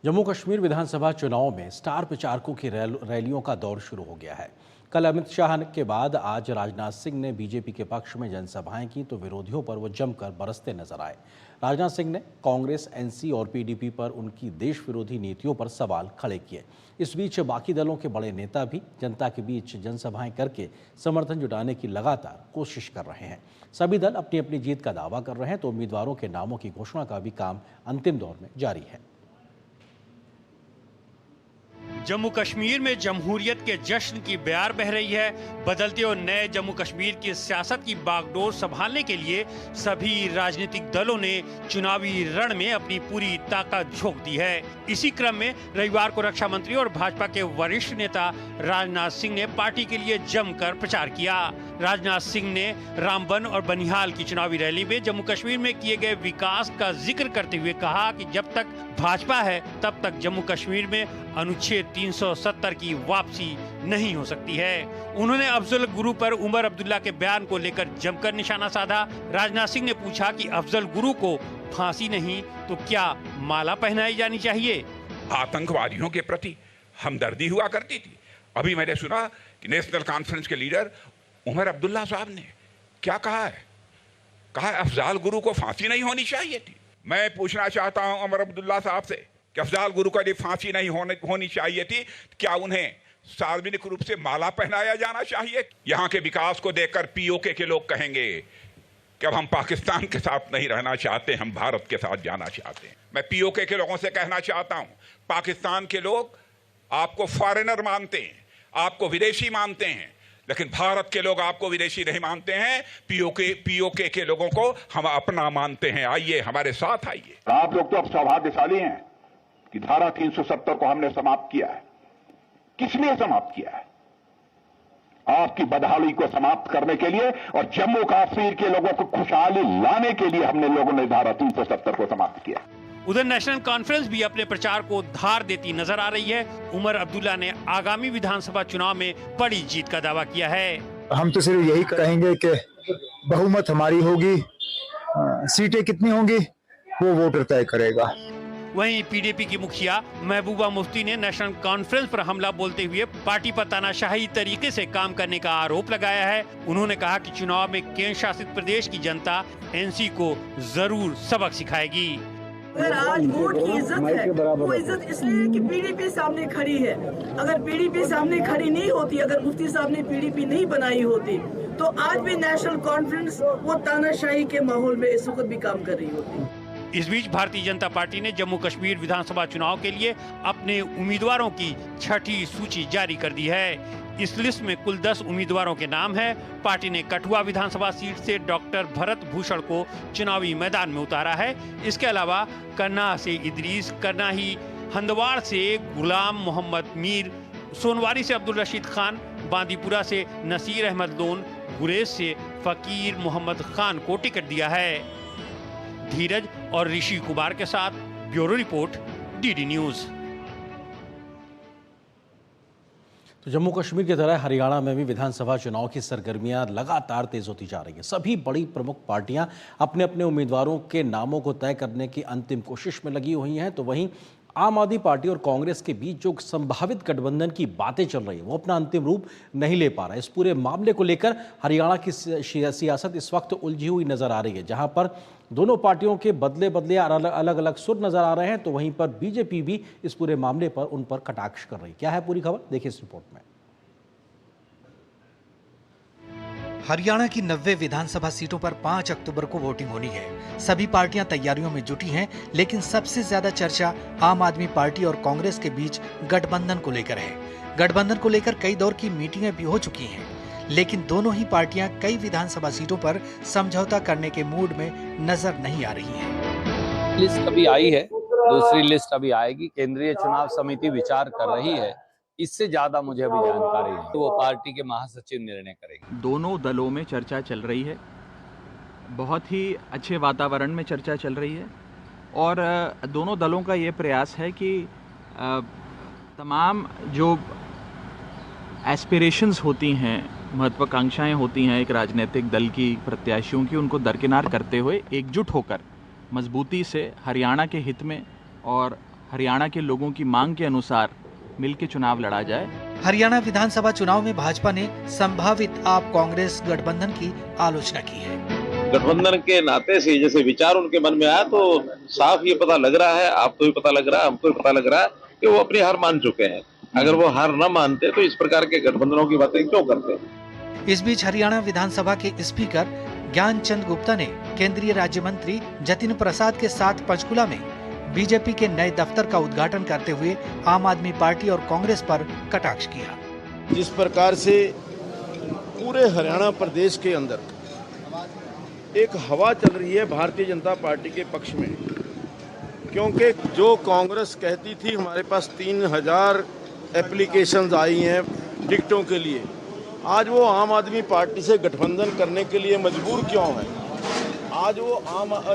जम्मू कश्मीर विधानसभा चुनाव में स्टार प्रचारकों की रैलियों का दौर शुरू हो गया है। कल अमित शाह के बाद आज राजनाथ सिंह ने बीजेपी के पक्ष में जनसभाएं की तो विरोधियों पर वो जमकर बरसते नजर आए। राजनाथ सिंह ने कांग्रेस, एनसी और पीडीपी पर उनकी देश विरोधी नीतियों पर सवाल खड़े किए। इस बीच बाकी दलों के बड़े नेता भी जनता के बीच जनसभाएं करके समर्थन जुटाने की लगातार कोशिश कर रहे हैं। सभी दल अपनी अपनी जीत का दावा कर रहे हैं तो उम्मीदवारों के नामों की घोषणा का भी काम अंतिम दौर में जारी है। जम्मू कश्मीर में जमहूरियत के जश्न की बयार बह रही है। बदलते और नए जम्मू कश्मीर की सियासत की बागडोर संभालने के लिए सभी राजनीतिक दलों ने चुनावी रण में अपनी पूरी ताकत झोंक दी है। इसी क्रम में रविवार को रक्षा मंत्री और भाजपा के वरिष्ठ नेता राजनाथ सिंह ने पार्टी के लिए जमकर प्रचार किया। राजनाथ सिंह ने रामबन और बनिहाल की चुनावी रैली में जम्मू कश्मीर में किए गए विकास का जिक्र करते हुए कहा कि जब तक भाजपा है तब तक जम्मू कश्मीर में अनुच्छेद 370 की वापसी नहीं हो सकती है। उन्होंने अफजल गुरु पर उमर अब्दुल्ला के बयान को लेकर जमकर निशाना साधा। राजनाथ सिंह ने पूछा कि अफजल गुरु को फांसी नहीं तो क्या माला पहनाई जानी चाहिए। आतंकवादियों के प्रति हमदर्दी हुआ करती थी। अभी मैंने सुना कि नेशनल कॉन्फ्रेंस के लीडर उमर अब्दुल्ला साहब ने क्या कहा है, कहा अफजल गुरु को फांसी नहीं होनी चाहिए थी। मैं पूछना चाहता हूं उमर अब्दुल्ला साहब से कि अफजल गुरु को यदि फांसी नहीं होनी चाहिए थी, क्या उन्हें सार्वजनिक रूप से माला पहनाया जाना चाहिए? यहाँ के विकास को देखकर पीओके के लोग कहेंगे कि अब हम पाकिस्तान के साथ नहीं रहना चाहते, हम भारत के साथ जाना चाहते हैं। मैं पीओके के लोगों से कहना चाहता हूं, पाकिस्तान के लोग आपको फॉरेनर मानते हैं, आपको विदेशी मानते हैं, लेकिन भारत के लोग आपको विदेशी नहीं मानते हैं। पीओके के लोगों को हम अपना मानते हैं। आइए हमारे साथ आइए। आप लोग तो अब सौभाग्यशाली हैं कि धारा 370 को हमने समाप्त किया है। किस लिए समाप्त किया है? आपकी बदहाली को समाप्त करने के लिए और जम्मू कश्मीर के लोगों को खुशहाली लाने के लिए हमने लोगों ने धारा 370 को समाप्त किया। उधर नेशनल कॉन्फ्रेंस भी अपने प्रचार को धार देती नजर आ रही है। उमर अब्दुल्ला ने आगामी विधानसभा चुनाव में बड़ी जीत का दावा किया है। हम तो सिर्फ यही कहेंगे कि बहुमत हमारी होगी, सीटें कितनी होंगी वो वोटर तय करेगा। वहीं पीडीपी की मुखिया महबूबा मुफ्ती ने नेशनल कॉन्फ्रेंस पर हमला बोलते हुए पार्टी पर तानाशाही तरीके से काम करने का आरोप लगाया है। उन्होंने कहा कि चुनाव में केंद्र शासित प्रदेश की जनता एनसी को जरूर सबक सिखाएगी। अगर आज वोट की इज्जत है, वो इज्जत इसलिए कि पीडीपी सामने खड़ी है। अगर पीडीपी सामने खड़ी नहीं होती, अगर मुफ्ती साहब ने पीडीपी नहीं बनाई होती, तो आज भी नेशनल कॉन्फ्रेंस वो तानाशाही के माहौल में इस वक्त भी काम कर रही होती। इस बीच भारतीय जनता पार्टी ने जम्मू कश्मीर विधानसभा चुनाव के लिए अपने उम्मीदवारों की छठी सूची जारी कर दी है। इस लिस्ट में कुल 10 उम्मीदवारों के नाम है। पार्टी ने कठुआ विधानसभा सीट से डॉक्टर भरत भूषण को चुनावी मैदान में उतारा है। इसके अलावा करनाह से इदरीस करनाही, हंदवाड़ से गुलाम मोहम्मद मीर, सोनवारी से अब्दुल रशीद खान, बांदीपुरा से नसीर अहमद लोन, गुरेज से फकीर मोहम्मद खान को टिकट दिया है। धीरज और ऋषि कुमार के साथ ब्यूरो रिपोर्ट, डीडी न्यूज। तो जम्मू कश्मीर की तरह हरियाणा में भी विधानसभा चुनाव की सरगर्मियां लगातार तेज होती जा रही हैं। सभी बड़ी प्रमुख पार्टियां अपने अपने उम्मीदवारों के नामों को तय करने की अंतिम कोशिश में लगी हुई हैं। तो वहीं आम आदमी पार्टी और कांग्रेस के बीच जो संभावित गठबंधन की बातें चल रही है वो अपना अंतिम रूप नहीं ले पा रहा है। इस पूरे मामले को लेकर हरियाणा की सियासत इस वक्त उलझी हुई नजर आ रही है, जहां पर दोनों पार्टियों के बदले अलग अलग सुर नजर आ रहे हैं। तो वहीं पर बीजेपी भी इस पूरे मामले पर उन पर कटाक्ष कर रही है। क्या है पूरी खबर, देखिए इस रिपोर्ट में। हरियाणा की 90 विधानसभा सीटों पर 5 अक्टूबर को वोटिंग होनी है। सभी पार्टियां तैयारियों में जुटी हैं, लेकिन सबसे ज्यादा चर्चा आम आदमी पार्टी और कांग्रेस के बीच गठबंधन को लेकर है। गठबंधन को लेकर कई दौर की मीटिंगें भी हो चुकी हैं, लेकिन दोनों ही पार्टियां कई विधानसभा सीटों पर समझौता करने के मूड में नजर नहीं आ रही हैं। लिस्ट अभी आई है, दूसरी लिस्ट अभी आएगी। केंद्रीय चुनाव समिति विचार कर रही है। इससे ज्यादा मुझे अभी जानकारी है तो वो पार्टी के महासचिव निर्णय करेंगे। दोनों दलों में चर्चा चल रही है, बहुत ही अच्छे वातावरण में चर्चा चल रही है और दोनों दलों का ये प्रयास है कि तमाम जो एस्पिरेशंस होती हैं, महत्वाकांक्षाएं होती हैं एक राजनीतिक दल की, प्रत्याशियों की, उनको दरकिनार करते हुए एकजुट होकर मजबूती से हरियाणा के हित में और हरियाणा के लोगों की मांग के अनुसार मिलकर चुनाव लड़ा जाए। हरियाणा विधानसभा चुनाव में भाजपा ने संभावित आप कांग्रेस गठबंधन की आलोचना की है। गठबंधन के नाते से जैसे विचार उनके मन में आया तो साफ ये पता लग रहा है, आपको भी पता लग रहा है, हमको भी पता लग रहा है कि वो अपनी हार मान चुके हैं। अगर वो हार न मानते तो इस प्रकार के गठबंधनों की बातें क्यों करते? इस बीच हरियाणा विधानसभा के स्पीकर ज्ञानचंद गुप्ता ने केंद्रीय राज्य मंत्री जतिन प्रसाद के साथ पंचकुला में बीजेपी के नए दफ्तर का उद्घाटन करते हुए आम आदमी पार्टी और कांग्रेस पर कटाक्ष किया। जिस प्रकार से पूरे हरियाणा प्रदेश के अंदर एक हवा चल रही है भारतीय जनता पार्टी के पक्ष में, क्योंकि जो कांग्रेस कहती थी हमारे पास 3000 एप्लीकेशंस आई हैं टिकटों के लिए, आज वो आम आदमी पार्टी से गठबंधन करने के लिए मजबूर क्यों है? आज वो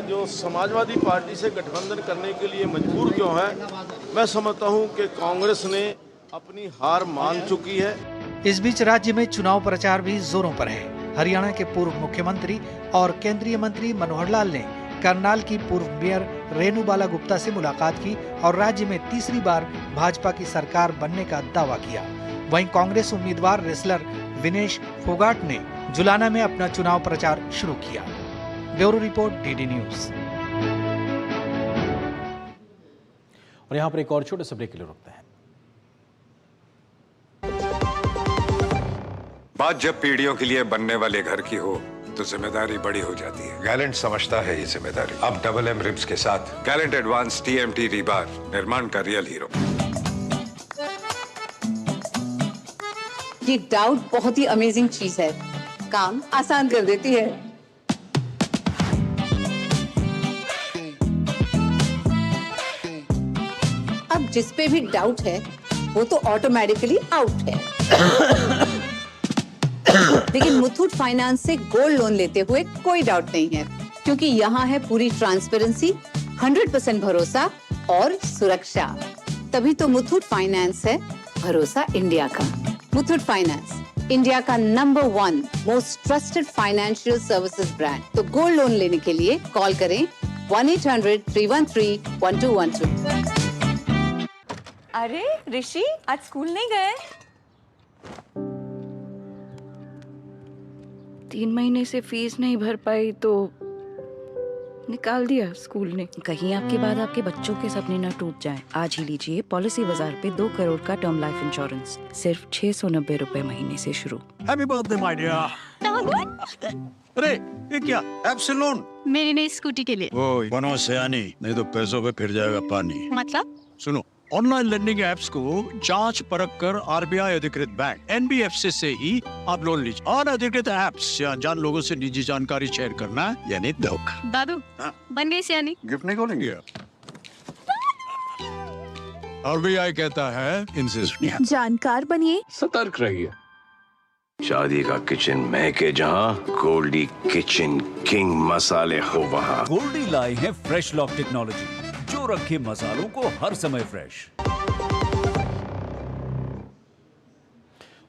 जो समाजवादी पार्टी से गठबंधन करने के लिए मजबूर क्यों है? मैं समझता हूं कि कांग्रेस ने अपनी हार मान चुकी है। इस बीच राज्य में चुनाव प्रचार भी जोरों पर है। हरियाणा के पूर्व मुख्यमंत्री और केंद्रीय मंत्री मनोहर लाल ने करनाल की पूर्व मेयर रेणु बाला गुप्ता से मुलाकात की और राज्य में तीसरी बार भाजपा की सरकार बनने का दावा किया। वहीं कांग्रेस उम्मीदवार रेसलर विनेश फोगाट ने जुलाना में अपना चुनाव प्रचार शुरू किया। Bureau report, DD news. और यहाँ पर एक और छोटे से ब्रेक के लिए रुकते हैं। बात जब पीढ़ियों के लिए बनने वाले घर की हो तो जिम्मेदारी बड़ी हो जाती है। गैलेंट समझता है ये जिम्मेदारी। अब डबल एम रिब्स के साथ गैलेंट एडवांस TMT रीबार, निर्माण का रियल हीरो। ये डाउट बहुत ही अमेजिंग चीज है, काम आसान कर देती है। अब जिस पे भी डाउट है वो तो ऑटोमेटिकली आउट है। लेकिन मुथूट फाइनेंस से गोल्ड लोन लेते हुए कोई डाउट नहीं है, क्योंकि यहाँ है पूरी ट्रांसपेरेंसी, 100% भरोसा और सुरक्षा। तभी तो मुथूट फाइनेंस है भरोसा इंडिया का। मुथूट फाइनेंस, इंडिया का number 1 most trusted financial services brand. तो गोल्ड लोन लेने के लिए कॉल करें 1-800-313-1212। अरे ऋषि, आज स्कूल नहीं गए? 3 महीने से फीस नहीं भर पाई तो निकाल दिया स्कूल ने। कहीं आपके बाद आपके बच्चों के सपने न टूट जाएं। आज ही लीजिए पॉलिसी बाजार पे 2 करोड़ का टर्म लाइफ इंश्योरेंस, सिर्फ 690 रुपए महीने से शुरू। Happy birthday my dear. अरे ये क्या एप्सिलॉन? मेरी नई स्कूटी के लिए। ओए बनो सयानी, नहीं तो पैसों पे फिर जाएगा पानी। मतलब? सुनो, ऑनलाइन लर्निंग एप्स को जांच परख कर RBI अधिकृत बैंक NBFC से ही आप लोन लीजिए। और अधिकृत एप्स या अनजान लोगों से निजी जानकारी शेयर करना यानी धोखा। दादू बन गई सियानी। गिफ्ट नहीं खोलेंगे? RBI कहता है इनसे सुनिए। जानकार बनिए, सतर्क रहिए। शादी का किचन महके जहां, गोल्डी किचन किंग मसाले हो वहां। गोल्डी लाई है फ्रेश लॉक टेक्नोलॉजी, जो रखे मसालों को हर समय फ्रेश।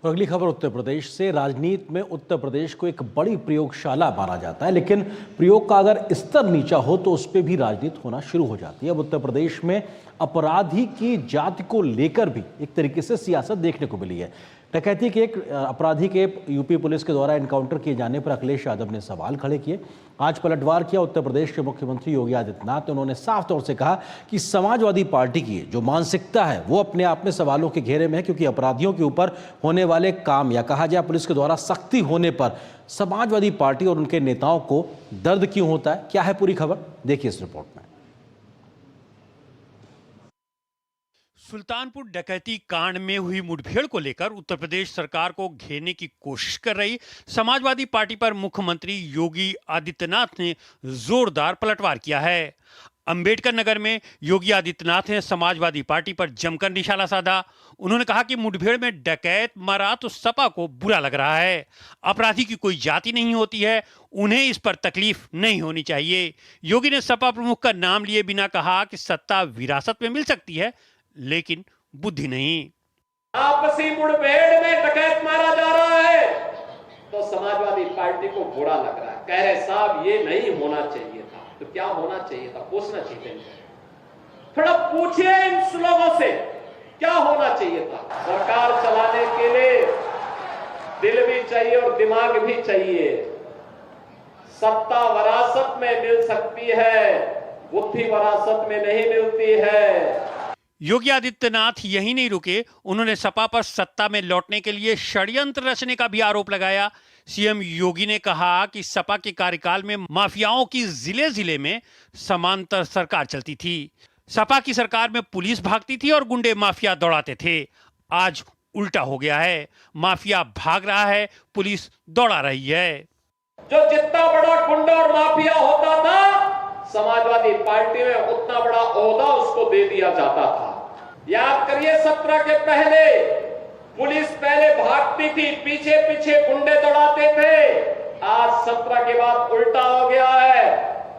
और अगली खबर उत्तर प्रदेश से। राजनीति में उत्तर प्रदेश को एक बड़ी प्रयोगशाला माना जाता है, लेकिन प्रयोग का अगर स्तर नीचा हो तो उस पर भी राजनीति होना शुरू हो जाती है। अब उत्तर प्रदेश में अपराधी की जाति को लेकर भी एक तरीके से सियासत देखने को मिली है। डकैती के एक अपराधी के यूपी पुलिस के द्वारा एनकाउंटर किए जाने पर अखिलेश यादव ने सवाल खड़े किए। आज पलटवार किया उत्तर प्रदेश के मुख्यमंत्री योगी आदित्यनाथ। उन्होंने साफ तौर से कहा कि समाजवादी पार्टी की जो मानसिकता है वो अपने आप में सवालों के घेरे में है, क्योंकि अपराधियों के ऊपर होने वाले काम या कहा जाए पुलिस के द्वारा सख्ती होने पर समाजवादी पार्टी और उनके नेताओं को दर्द क्यों होता है। क्या है पूरी खबर, देखिए इस रिपोर्ट में। सुल्तानपुर डकैती कांड में हुई मुठभेड़ को लेकर उत्तर प्रदेश सरकार को घेरने की कोशिश कर रही समाजवादी पार्टी पर मुख्यमंत्री योगी आदित्यनाथ ने जोरदार पलटवार किया है। अंबेडकर नगर में योगी आदित्यनाथ ने समाजवादी पार्टी पर जमकर निशाना साधा। उन्होंने कहा कि मुठभेड़ में डकैत मरा तो सपा को बुरा लग रहा है। अपराधी की कोई जाति नहीं होती है, उन्हें इस पर तकलीफ नहीं होनी चाहिए। योगी ने सपा प्रमुख का नाम लिए बिना कहा कि सत्ता विरासत में मिल सकती है, लेकिन बुद्धि नहीं। आपसी मुठभेड़ में डकैत मारा जा रहा है तो समाजवादी पार्टी को बुरा लग रहा है। कह रहे साहब ये नहीं होना चाहिए था। तो क्या होना चाहिए था, पूछना चाहिए। थोड़ा पूछिए इन लोगों से क्या होना चाहिए था। सरकार चलाने के लिए दिल भी चाहिए और दिमाग भी चाहिए। सत्ता वरासत में मिल सकती है, बुद्धि वरासत में नहीं मिलती है। योगी आदित्यनाथ यही नहीं रुके, उन्होंने सपा पर सत्ता में लौटने के लिए षड्यंत्र रचने का भी आरोप लगाया। सीएम योगी ने कहा कि सपा के कार्यकाल में माफियाओं की जिले जिले में समांतर सरकार चलती थी। सपा की सरकार में पुलिस भागती थी और गुंडे माफिया दौड़ाते थे। आज उल्टा हो गया है, माफिया भाग रहा है, पुलिस दौड़ा रही है। जो जितना बड़ा गुंडा और माफिया होता था, समाजवादी पार्टी में उतना बड़ा ओहदा उसको दे दिया जाता था। याद करिए 17 के पहले पुलिस पहले भागती थी, पीछे पीछे गुंडे दौड़ाते थे। आज 17 के बाद उल्टा हो गया है,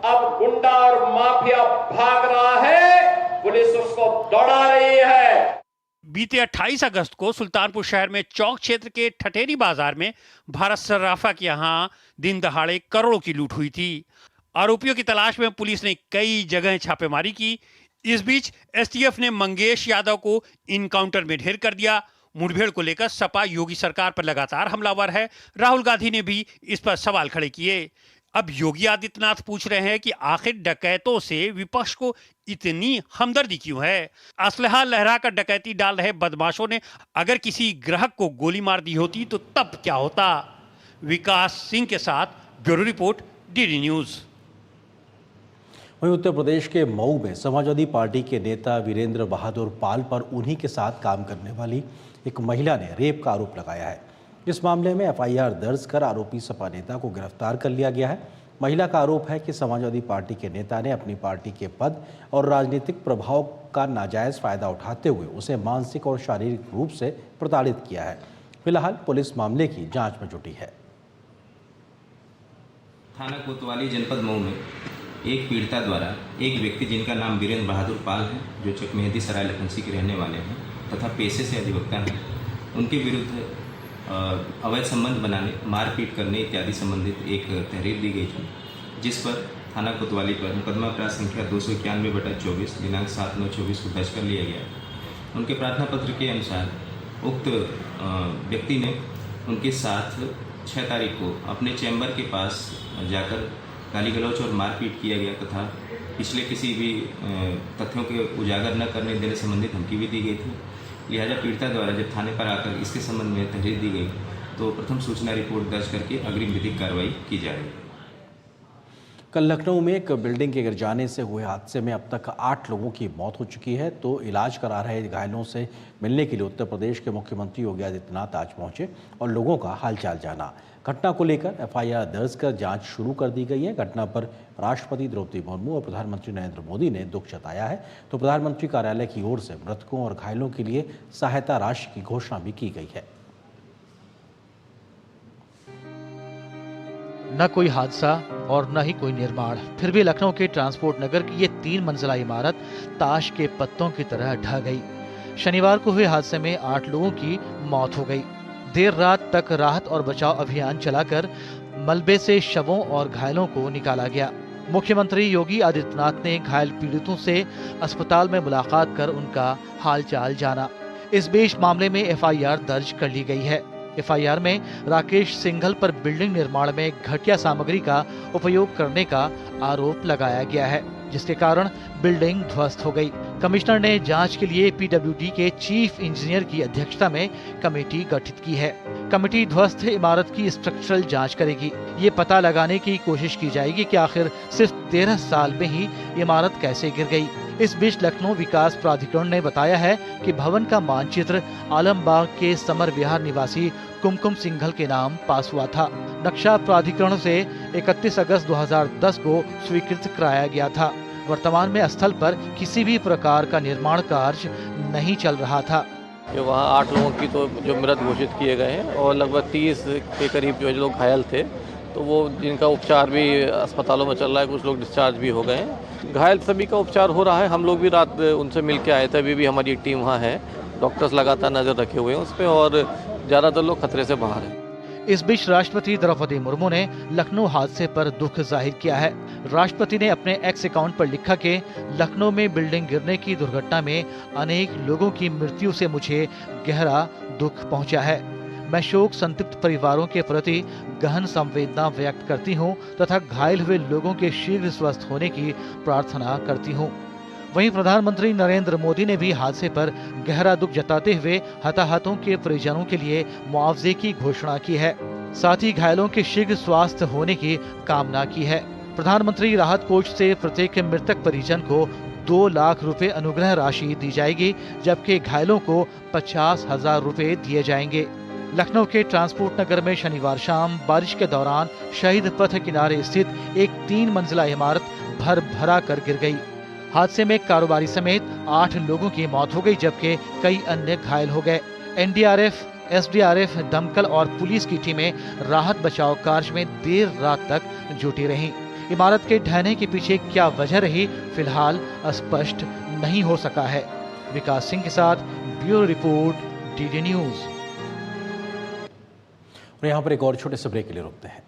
अब गुंडा और माफिया भाग रहा है, पुलिस उसको दौड़ा रही है। बीते 28 अगस्त को सुल्तानपुर शहर में चौक क्षेत्र के ठठेरी बाजार में भारत सर्राफा के यहां दिन दहाड़े करोड़ों की लूट हुई थी। आरोपियों की तलाश में पुलिस ने कई जगह छापेमारी की। इस बीच एसटीएफ ने मंगेश यादव को इनकाउंटर में ढेर कर दिया। मुठभेड़ को लेकर सपा योगी सरकार पर लगातार हमलावर है। राहुल गांधी ने भी इस पर सवाल खड़े किए। अब योगी आदित्यनाथ पूछ रहे हैं कि आखिर डकैतों से विपक्ष को इतनी हमदर्दी क्यों है। असलहा लहरा कर डकैती डाल रहे बदमाशों ने अगर किसी ग्राहक को गोली मार दी होती तो तब क्या होता। विकास सिंह के साथ ब्यूरो रिपोर्ट, डीडी न्यूज। वहीं उत्तर प्रदेश के मऊ में समाजवादी पार्टी के नेता वीरेंद्र बहादुर पाल पर उन्हीं के साथ काम करने वाली एक महिला ने रेप का आरोप लगाया है। इस मामले में एफआईआर दर्ज कर आरोपी सपा नेता को गिरफ्तार कर लिया गया है। महिला का आरोप है कि समाजवादी पार्टी के नेता ने अपनी पार्टी के पद और राजनीतिक प्रभाव का नाजायज फायदा उठाते हुए उसे मानसिक और शारीरिक रूप से प्रताड़ित किया है। फिलहाल पुलिस मामले की जांच में जुटी है। थाना कोतवाली जनपद मऊ में एक पीड़िता द्वारा एक व्यक्ति जिनका नाम वीरेंद्र बहादुर पाल है, जो चकमेहदी सराय लखनसी के रहने वाले हैं तथा पेशे से अधिवक्ता हैं, उनके विरुद्ध अवैध संबंध बनाने, मारपीट करने इत्यादि संबंधित एक तहरीर दी गई थी, जिस पर थाना कोतवाली पर मुकदमा अपराध संख्या 291/24 दिनांक 7/9/24 को दर्ज कर लिया गया। उनके प्रार्थना पत्र के अनुसार उक्त व्यक्ति ने उनके साथ 6 तारीख को अपने चैम्बर के पास जाकर गाली गलौच और मारपीट किया गया तथा पिछले किसी भी तथ्यों के उजागर न करने देने संबंधी धमकी भी दी गई थी। लिहाजा पीड़िता द्वारा जब थाने पर आकर इसके संबंध में तहरीर दी गई तो प्रथम सूचना रिपोर्ट दर्ज करके अग्रिम विधिक कार्रवाई की जा रही है। कल लखनऊ में एक बिल्डिंग के गिर जाने से हुए हादसे में अब तक 8 लोगों की मौत हो चुकी है, तो इलाज करा रहे घायलों से मिलने के लिए उत्तर प्रदेश के मुख्यमंत्री योगी आदित्यनाथ आज पहुंचे और लोगों का हालचाल जाना। घटना को लेकर एफआईआर दर्ज कर जांच शुरू कर दी गई है। घटना पर राष्ट्रपति द्रौपदी मुर्मू और प्रधानमंत्री नरेंद्र मोदी ने दुख जताया है, तो प्रधानमंत्री कार्यालय की ओर से मृतकों और घायलों के लिए सहायता राशि की घोषणा भी की गई है। न कोई हादसा और न ही कोई निर्माण, फिर भी लखनऊ के ट्रांसपोर्ट नगर की ये 3 मंजिला इमारत ताश के पत्तों की तरह ढह गई। शनिवार को हुए हादसे में 8 लोगों की मौत हो गई। देर रात तक राहत और बचाव अभियान चलाकर मलबे से शवों और घायलों को निकाला गया। मुख्यमंत्री योगी आदित्यनाथ ने घायल पीड़ितों से अस्पताल में मुलाकात कर उनका हालचाल जाना। इस बीच मामले में एफआईआर दर्ज कर ली गई है। एफआईआर में राकेश सिंघल पर बिल्डिंग निर्माण में घटिया सामग्री का उपयोग करने का आरोप लगाया गया है, जिसके कारण बिल्डिंग ध्वस्त हो गई। कमिश्नर ने जांच के लिए पीडब्ल्यूडी के चीफ इंजीनियर की अध्यक्षता में कमेटी गठित की है। कमेटी ध्वस्त इमारत की स्ट्रक्चरल जांच करेगी। ये पता लगाने की कोशिश की जाएगी कि आखिर सिर्फ 13 साल में ही इमारत कैसे गिर गई। इस बीच लखनऊ विकास प्राधिकरण ने बताया है कि भवन का मानचित्र आलमबाग के समर विहार निवासी कुमकुम सिंघल के नाम पास हुआ था। नक्शा प्राधिकरण से 31 अगस्त 2010 को स्वीकृत कराया गया था। वर्तमान में स्थल पर किसी भी प्रकार का निर्माण कार्य नहीं चल रहा था। वहाँ 8 लोगों की तो जो मृत घोषित किए गए हैं और लगभग 30 के करीब जो लोग घायल थे, तो वो जिनका उपचार भी अस्पतालों में चल रहा है, कुछ लोग डिस्चार्ज भी हो गए हैं। घायल सभी का उपचार हो रहा है। हम लोग भी रात उनसे मिल के आए थे, अभी भी हमारी एक टीम वहाँ है, डॉक्टर्स लगातार नज़र रखे हुए हैं उस पर और ज़्यादातर लोग खतरे से बाहर हैं। इस बीच राष्ट्रपति द्रौपदी मुर्मू ने लखनऊ हादसे पर दुख जाहिर किया है। राष्ट्रपति ने अपने एक्स अकाउंट पर लिखा कि लखनऊ में बिल्डिंग गिरने की दुर्घटना में अनेक लोगों की मृत्यु से मुझे गहरा दुख पहुंचा है। मैं शोक संतप्त परिवारों के प्रति गहन संवेदना व्यक्त करती हूं तथा घायल हुए लोगों के शीघ्र स्वस्थ होने की प्रार्थना करती हूं। वहीं प्रधानमंत्री नरेंद्र मोदी ने भी हादसे पर गहरा दुख जताते हुए हताहतों के परिजनों के लिए मुआवजे की घोषणा की है। साथ ही घायलों के शीघ्र स्वास्थ्य होने की कामना की है। प्रधानमंत्री राहत कोष से प्रत्येक मृतक परिजन को 2 लाख रुपए अनुग्रह राशि दी जाएगी, जबकि घायलों को 50,000 रुपए दिए जाएंगे। लखनऊ के ट्रांसपोर्ट नगर में शनिवार शाम बारिश के दौरान शहीद पथ किनारे स्थित एक 3 मंजिला इमारत भरा कर गिर गई। हादसे में कारोबारी समेत 8 लोगों की मौत हो गई, जबकि कई अन्य घायल हो गए। एनडीआरएफ, एसडीआरएफ, दमकल और पुलिस की टीमें राहत बचाव कार्य में देर रात तक जुटी रहीं। इमारत के ढहने के पीछे क्या वजह रही, फिलहाल स्पष्ट नहीं हो सका है। विकास सिंह के साथ ब्यूरो रिपोर्ट, डीडी न्यूज। और यहाँ पर एक और छोटे से ब्रेक के लिए रुकते हैं।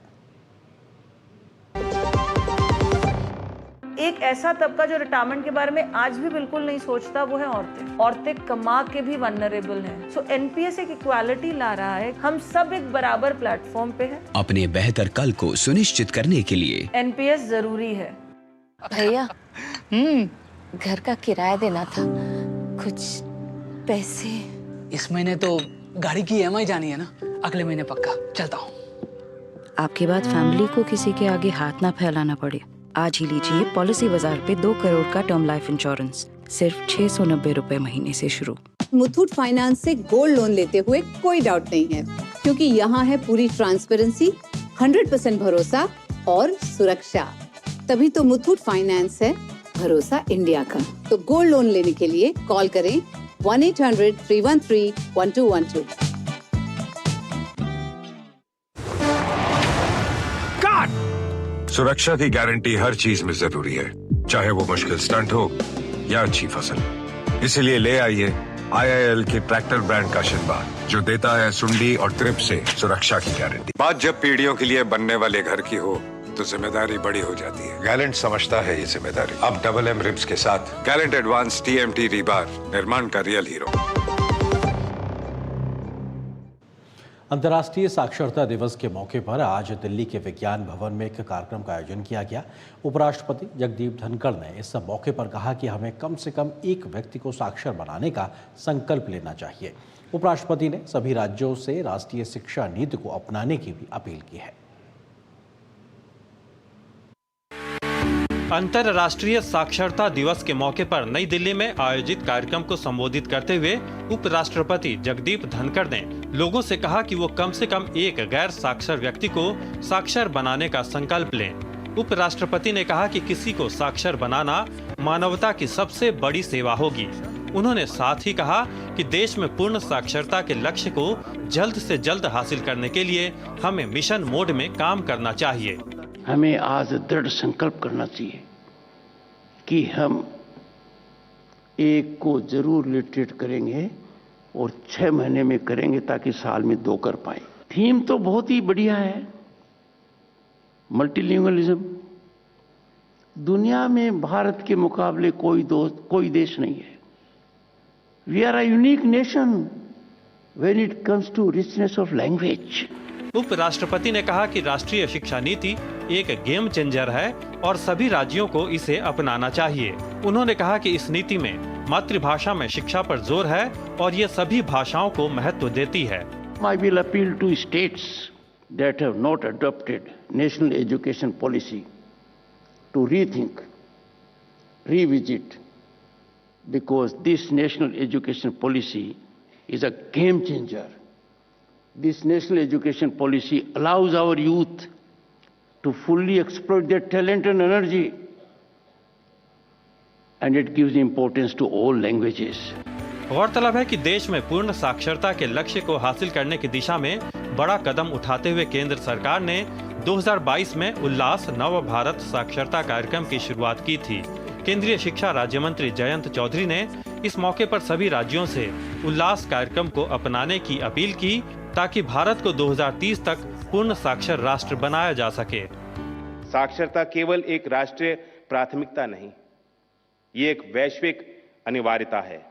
एक ऐसा तबका जो रिटायरमेंट के बारे में आज भी बिल्कुल नहीं सोचता, वो है औरतें। औरतें कमा के भी वल्नरेबल हैं। सो एनपीएस एक इक्वालिटी ला रहा है। हम सब एक बराबर प्लेटफॉर्म पे हैं। अपने बेहतर कल को सुनिश्चित करने के लिए एनपीएस जरूरी है। भैया, घर का किराया देना था, कुछ पैसे। इस महीने तो गाड़ी की ईएमआई जानी है ना, अगले महीने पक्का चलता हूँ। आपके बाद फैमिली को किसी के आगे हाथ ना फैलाना पड़े। आज ही लीजिए पॉलिसी बाजार पे 2 करोड़ का टर्म लाइफ इंश्योरेंस, सिर्फ 690 रुपए महीने से शुरू। मुथूट फाइनेंस से गोल्ड लोन लेते हुए कोई डाउट नहीं है, क्योंकि यहाँ है पूरी ट्रांसपेरेंसी, 100% भरोसा और सुरक्षा। तभी तो मुथूट फाइनेंस है भरोसा इंडिया का। तो गोल्ड लोन लेने के लिए कॉल करें 1-800-313-1212। सुरक्षा की गारंटी हर चीज में जरूरी है, चाहे वो मुश्किल स्टंट हो या अच्छी फसल। इसीलिए ले आइए IIL के ट्रैक्टर ब्रांड का शिनबार, जो देता है सुंडी और ट्रिप से सुरक्षा की गारंटी। बात जब पीढ़ियों के लिए बनने वाले घर की हो तो जिम्मेदारी बड़ी हो जाती है। गैलेंट समझता है ये जिम्मेदारी। अब डबल M रिब्स के साथ गैलेंट एडवांस TMT रीबार, निर्माण का रियल हीरो। अंतर्राष्ट्रीय साक्षरता दिवस के मौके पर आज दिल्ली के विज्ञान भवन में एक कार्यक्रम का आयोजन किया गया। उपराष्ट्रपति जगदीप धनखड़ ने इस मौके पर कहा कि हमें कम से कम एक व्यक्ति को साक्षर बनाने का संकल्प लेना चाहिए। उपराष्ट्रपति ने सभी राज्यों से राष्ट्रीय शिक्षा नीति को अपनाने की भी अपील की है। अंतर्राष्ट्रीय साक्षरता दिवस के मौके पर नई दिल्ली में आयोजित कार्यक्रम को संबोधित करते हुए उपराष्ट्रपति जगदीप धनखड़ ने लोगों से कहा कि वो कम से कम एक गैर साक्षर व्यक्ति को साक्षर बनाने का संकल्प लें। उपराष्ट्रपति ने कहा कि किसी को साक्षर बनाना मानवता की सबसे बड़ी सेवा होगी। उन्होंने साथ ही कहा कि देश में पूर्ण साक्षरता के लक्ष्य को जल्द से जल्द हासिल करने के लिए हमें मिशन मोड में काम करना चाहिए। हमें आज दृढ़ संकल्प करना चाहिए कि हम एक को जरूर लिटरेट करेंगे और 6 महीने में करेंगे, ताकि साल में 2 कर पाए। थीम तो बहुत ही बढ़िया है, मल्टीलिंगुअलिज्म। दुनिया में भारत के मुकाबले कोई देश नहीं है। We are a unique nation when it comes to richness of language. उपराष्ट्रपति ने कहा कि राष्ट्रीय शिक्षा नीति एक गेम चेंजर है और सभी राज्यों को इसे अपनाना चाहिए। उन्होंने कहा कि इस नीति में मातृभाषा में शिक्षा पर जोर है और ये सभी भाषाओं को महत्व देती है। I will appeal to states that have not adopted national education policy to rethink, revisit, because this national education policy is a game changer. This national education policy allows our youth to fully exploit their talent and energy, and it gives importance to all languages. गौरतलब है कि देश में पूर्ण साक्षरता के लक्ष्य को हासिल करने की दिशा में बड़ा कदम उठाते हुए केंद्र सरकार ने 2022 में उल्लास नव भारत साक्षरता कार्यक्रम की शुरुआत की थी। केंद्रीय शिक्षा राज्य मंत्री जयंत चौधरी ने इस मौके पर सभी राज्यों से उल्लास कार्यक्रम को अपनाने की अपील की, ताकि भारत को 2030 तक पूर्ण साक्षर राष्ट्र बनाया जा सके। साक्षरता केवल एक राष्ट्रीय प्राथमिकता नहीं, ये एक वैश्विक अनिवार्यता है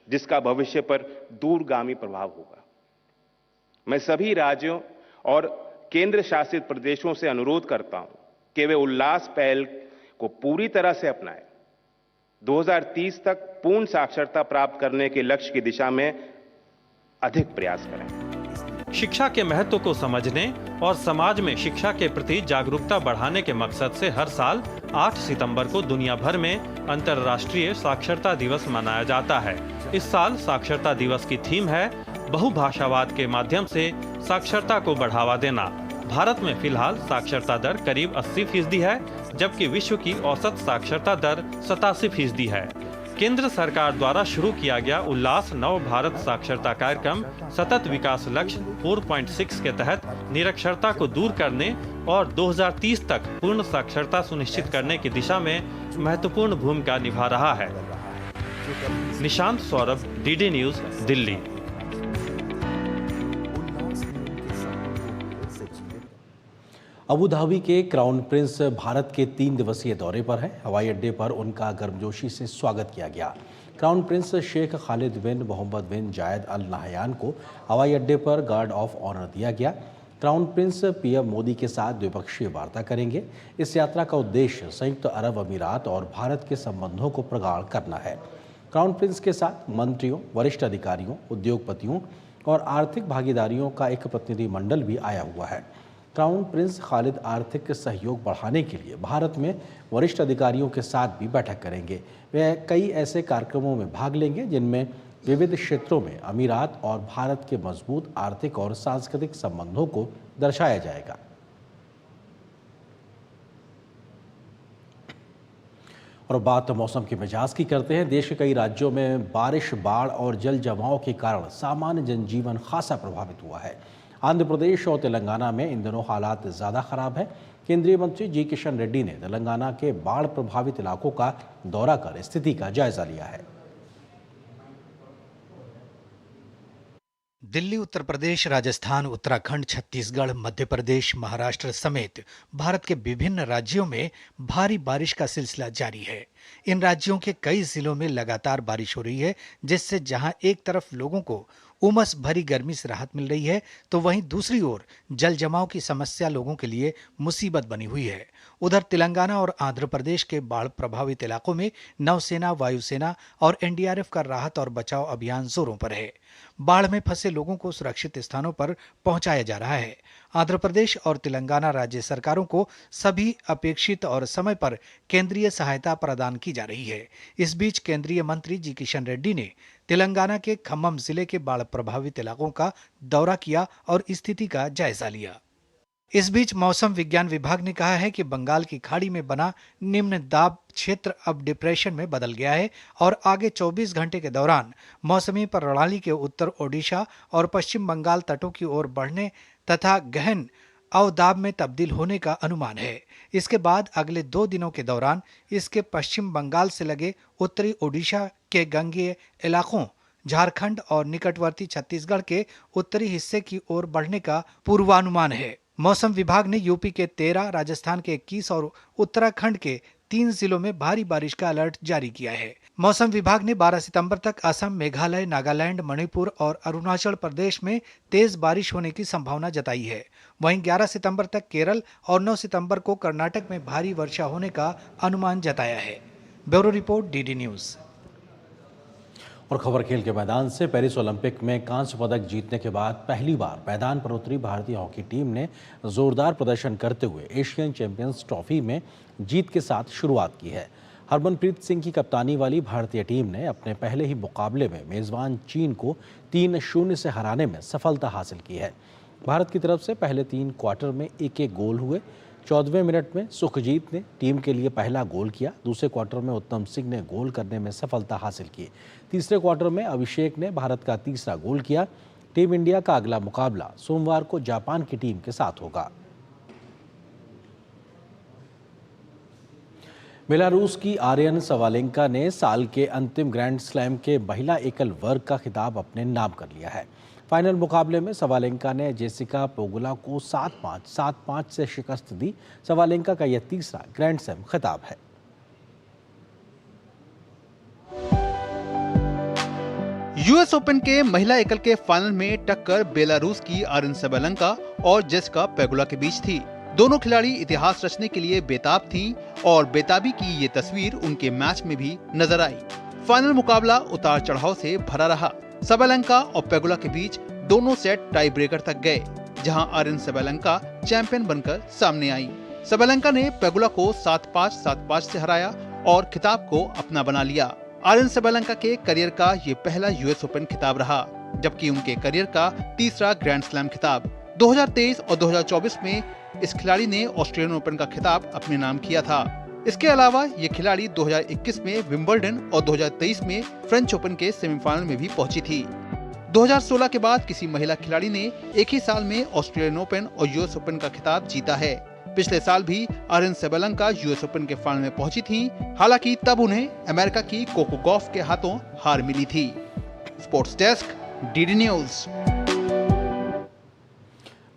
जिसका भविष्य पर दूरगामी प्रभाव होगा। मैं सभी राज्यों और केंद्र शासित प्रदेशों से अनुरोध करता हूं कि वे उल्लास पहल को पूरी तरह से अपनाएं। 2030 तक पूर्ण साक्षरता प्राप्त करने के लक्ष्य की दिशा में अधिक प्रयास करें। शिक्षा के महत्व को समझने और समाज में शिक्षा के प्रति जागरूकता बढ़ाने के मकसद से हर साल 8 सितंबर को दुनिया भर में अंतर्राष्ट्रीय साक्षरता दिवस मनाया जाता है। इस साल साक्षरता दिवस की थीम है बहुभाषावाद के माध्यम से साक्षरता को बढ़ावा देना। भारत में फिलहाल साक्षरता दर करीब 80% है, जबकि विश्व की औसत साक्षरता दर 87% है। केंद्र सरकार द्वारा शुरू किया गया उल्लास नव भारत साक्षरता कार्यक्रम सतत विकास लक्ष्य 4.6 के तहत निरक्षरता को दूर करने और 2030 तक पूर्ण साक्षरता सुनिश्चित करने की दिशा में महत्वपूर्ण भूमिका निभा रहा है। Nishant Saurabh, DD news, Delhi. Abu Dhabi के क्राउन प्रिंस भारत के 3 दिवसीय दौरे पर हैं। हवाई अड्डे पर उनका गर्मजोशी से स्वागत किया गया। क्राउन प्रिंस शेख खालिद बिन मोहम्मद बिन जायद अल नाहयान को हवाई अड्डे पर गार्ड ऑफ ऑनर दिया गया। क्राउन प्रिंस पीएम मोदी के साथ द्विपक्षीय वार्ता करेंगे। इस यात्रा का उद्देश्य संयुक्त अरब अमीरात और भारत के संबंधों को प्रगाढ़ करना है। क्राउन प्रिंस के साथ मंत्रियों, वरिष्ठ अधिकारियों, उद्योगपतियों और आर्थिक भागीदारियों का एक प्रतिनिधिमंडल भी आया हुआ है। क्राउन प्रिंस खालिद आर्थिक सहयोग बढ़ाने के लिए भारत में वरिष्ठ अधिकारियों के साथ भी बैठक करेंगे। वे कई ऐसे कार्यक्रमों में भाग लेंगे जिनमें विविध क्षेत्रों में अमीरात और भारत के मजबूत आर्थिक और सांस्कृतिक संबंधों को दर्शाया जाएगा। और बात मौसम के मिजाज की करते हैं। देश के कई राज्यों में बारिश, बाढ़ और जल जमाव के कारण सामान्य जनजीवन खासा प्रभावित हुआ है। आंध्र प्रदेश और तेलंगाना में इन दिनों हालात ज़्यादा खराब हैं। केंद्रीय मंत्री जी किशन रेड्डी ने तेलंगाना के बाढ़ प्रभावित इलाकों का दौरा कर स्थिति का जायजा लिया है। दिल्ली, उत्तर प्रदेश, राजस्थान, उत्तराखंड, छत्तीसगढ़, मध्य प्रदेश, महाराष्ट्र समेत भारत के विभिन्न राज्यों में भारी बारिश का सिलसिला जारी है। इन राज्यों के कई जिलों में लगातार बारिश हो रही है, जिससे जहां एक तरफ लोगों को उमस भरी गर्मी से राहत मिल रही है, तो वहीं दूसरी ओर जल जमाव की समस्या लोगों के लिए मुसीबत बनी हुई है। उधर तेलंगाना और आंध्र प्रदेश के बाढ़ प्रभावित इलाकों में नौसेना, वायुसेना और एनडीआरएफ का राहत और बचाव अभियान जोरों पर है। बाढ़ में फंसे लोगों को सुरक्षित स्थानों पर पहुंचाया जा रहा है। आंध्र प्रदेश और तेलंगाना राज्य सरकारों को सभी अपेक्षित और समय पर केंद्रीय सहायता प्रदान की जा रही है। इस बीच केंद्रीय मंत्री जी किशन रेड्डी ने तेलंगाना के खम्मम जिले के बाढ़ प्रभावित इलाकों का दौरा किया और स्थिति का जायजा लिया। इस बीच मौसम विज्ञान विभाग ने कहा है कि बंगाल की खाड़ी में बना निम्न दाब क्षेत्र अब डिप्रेशन में बदल गया है और आगे 24 घंटे के दौरान मौसमी प्रणाली के उत्तर ओडिशा और पश्चिम बंगाल तटों की ओर बढ़ने तथा गहन अवदाब में तब्दील होने का अनुमान है। इसके बाद अगले 2 दिनों के दौरान इसके पश्चिम बंगाल से लगे उत्तरी ओडिशा के गंगेय इलाकों, झारखंड और निकटवर्ती छत्तीसगढ़ के उत्तरी हिस्से की ओर बढ़ने का पूर्वानुमान है। मौसम विभाग ने यूपी के 13, राजस्थान के 21 और उत्तराखंड के 3 जिलों में भारी बारिश का अलर्ट जारी किया है। मौसम विभाग ने 12 सितंबर तक असम, मेघालय, नागालैंड, मणिपुर और अरुणाचल प्रदेश में तेज बारिश होने की संभावना जताई है। वहीं 11 सितंबर तक केरल और 9 सितंबर को कर्नाटक में भारी वर्षा होने का अनुमान जताया है। Bureau report, DD news. और खबर खेल के मैदान से। पेरिस ओलंपिक में कांस्य पदक जीतने के बाद पहली बार मैदान पर उतरी भारतीय हॉकी टीम ने जोरदार प्रदर्शन करते हुए एशियन चैंपियंस ट्रॉफी में जीत के साथ शुरुआत की है। हरमनप्रीत सिंह की कप्तानी वाली भारतीय टीम ने अपने पहले ही मुकाबले में मेजबान चीन को 3-0 से हराने में सफलता हासिल की है। भारत की तरफ से पहले 3 क्वार्टर में 1-1 गोल हुए। 14वें मिनट में सुखजीत ने टीम के लिए पहला गोल किया। दूसरे क्वार्टर में उत्तम सिंह ने गोल करने में सफलता हासिल की। तीसरे क्वार्टर में अभिषेक ने भारत का तीसरा गोल किया। टीम इंडिया का अगला मुकाबला सोमवार को जापान की टीम के साथ होगा। बेलारूस की आर्यन सवालेंका ने साल के अंतिम ग्रैंड स्लैम के महिला एकल वर्ग का खिताब अपने नाम कर लिया है। फाइनल मुकाबले में सवालेंका ने जेसिका पोगुला को 7-5, 7-5 से शिकस्त दी। सवालेंका का यह तीसरा ग्रैंड स्लैम खिताब है। यूएस ओपन के महिला एकल के फाइनल में टक्कर बेलारूस की आरिना सबैलेंका और जेसिका पेगुला के बीच थी। दोनों खिलाड़ी इतिहास रचने के लिए बेताब थीं और बेताबी की ये तस्वीर उनके मैच में भी नजर आई। फाइनल मुकाबला उतार चढ़ाव से भरा रहा। सबैलेंका और पेगुला के बीच दोनों सेट टाई ब्रेकर तक गए, जहां आरिना सबैलेंका चैंपियन बनकर सामने आई। सबैलेंका ने पेगुला को 7-5, 7-5 से हराया और खिताब को अपना बना लिया। आरिना सबैलेंका के करियर का ये पहला यूएस ओपन खिताब रहा, जबकि उनके करियर का तीसरा ग्रैंड स्लैम खिताब। 2023 और 2024 में इस खिलाड़ी ने ऑस्ट्रेलियन ओपन का खिताब अपने नाम किया था। इसके अलावा ये खिलाड़ी 2021 में विंबलडन और 2023 में फ्रेंच ओपन के सेमीफाइनल में भी पहुंची थी। 2016 के बाद किसी महिला खिलाड़ी ने एक ही साल में ऑस्ट्रेलियन ओपन और यूएस ओपन का खिताब जीता है। पिछले साल भी आरिना सबैलेंका यूएस ओपन के फाइनल में पहुंची थी, हालांकि तब उन्हें अमेरिका की कोको गॉफ के हाथों हार मिली थी। Sports desk, DD news.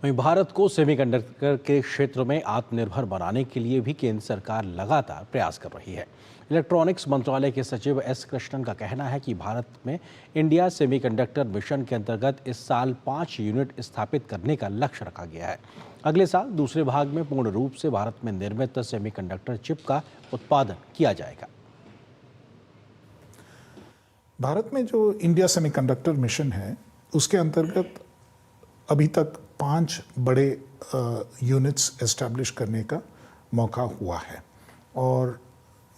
वहीं भारत को सेमीकंडक्टर के क्षेत्र में आत्मनिर्भर बनाने के लिए भी केंद्र सरकार लगातार प्रयास कर रही है। इलेक्ट्रॉनिक्स मंत्रालय के सचिव एस कृष्णन का कहना है कि भारत में इंडिया सेमीकंडक्टर मिशन के अंतर्गत इस साल 5 यूनिट स्थापित करने का लक्ष्य रखा गया है। अगले साल दूसरे भाग में पूर्ण रूप से भारत में निर्मित सेमीकंडक्टर चिप का उत्पादन किया जाएगा। भारत में जो इंडिया सेमीकंडक्टर मिशन है, उसके अंतर्गत अभी तक 5 बड़े यूनिट्स एस्टैब्लिश करने का मौका हुआ है और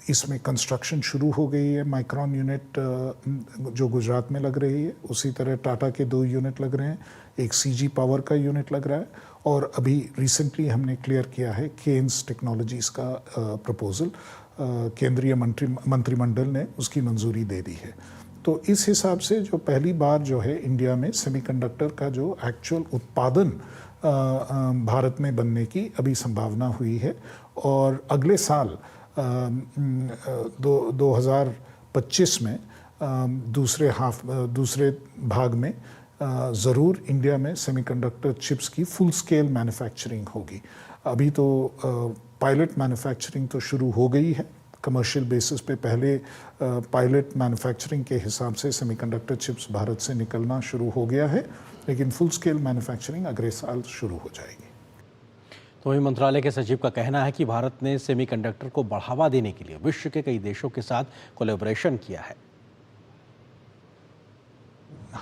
इसमें कंस्ट्रक्शन शुरू हो गई है। माइक्रॉन यूनिट जो गुजरात में लग रही है, उसी तरह टाटा के 2 यूनिट लग रहे हैं, एक सीजी पावर का यूनिट लग रहा है और अभी रिसेंटली हमने क्लियर किया है केन्स टेक्नोलॉजीज़ का प्रपोजल, केंद्रीय मंत्रिमंडल ने उसकी मंजूरी दे दी है। तो इस हिसाब से जो पहली बार जो है इंडिया में सेमीकंडक्टर का जो एक्चुअल उत्पादन भारत में बनने की अभी संभावना हुई है और अगले साल 2025 में दूसरे भाग में ज़रूर इंडिया में सेमीकंडक्टर चिप्स की फुल स्केल मैन्युफैक्चरिंग होगी। अभी तो पायलट मैन्युफैक्चरिंग तो शुरू हो गई है, कमर्शियल बेसिस पे पहले पायलट मैन्युफैक्चरिंग के हिसाब से सेमीकंडक्टर चिप्स भारत से निकलना शुरू हो गया है, लेकिन फुल स्केल मैन्युफैक्चरिंग अगले साल शुरू हो जाएगी। तो वहीं मंत्रालय के सचिव का कहना है कि भारत ने सेमीकंडक्टर को बढ़ावा देने के लिए विश्व के कई देशों के साथ कोलैबोरेशन किया है।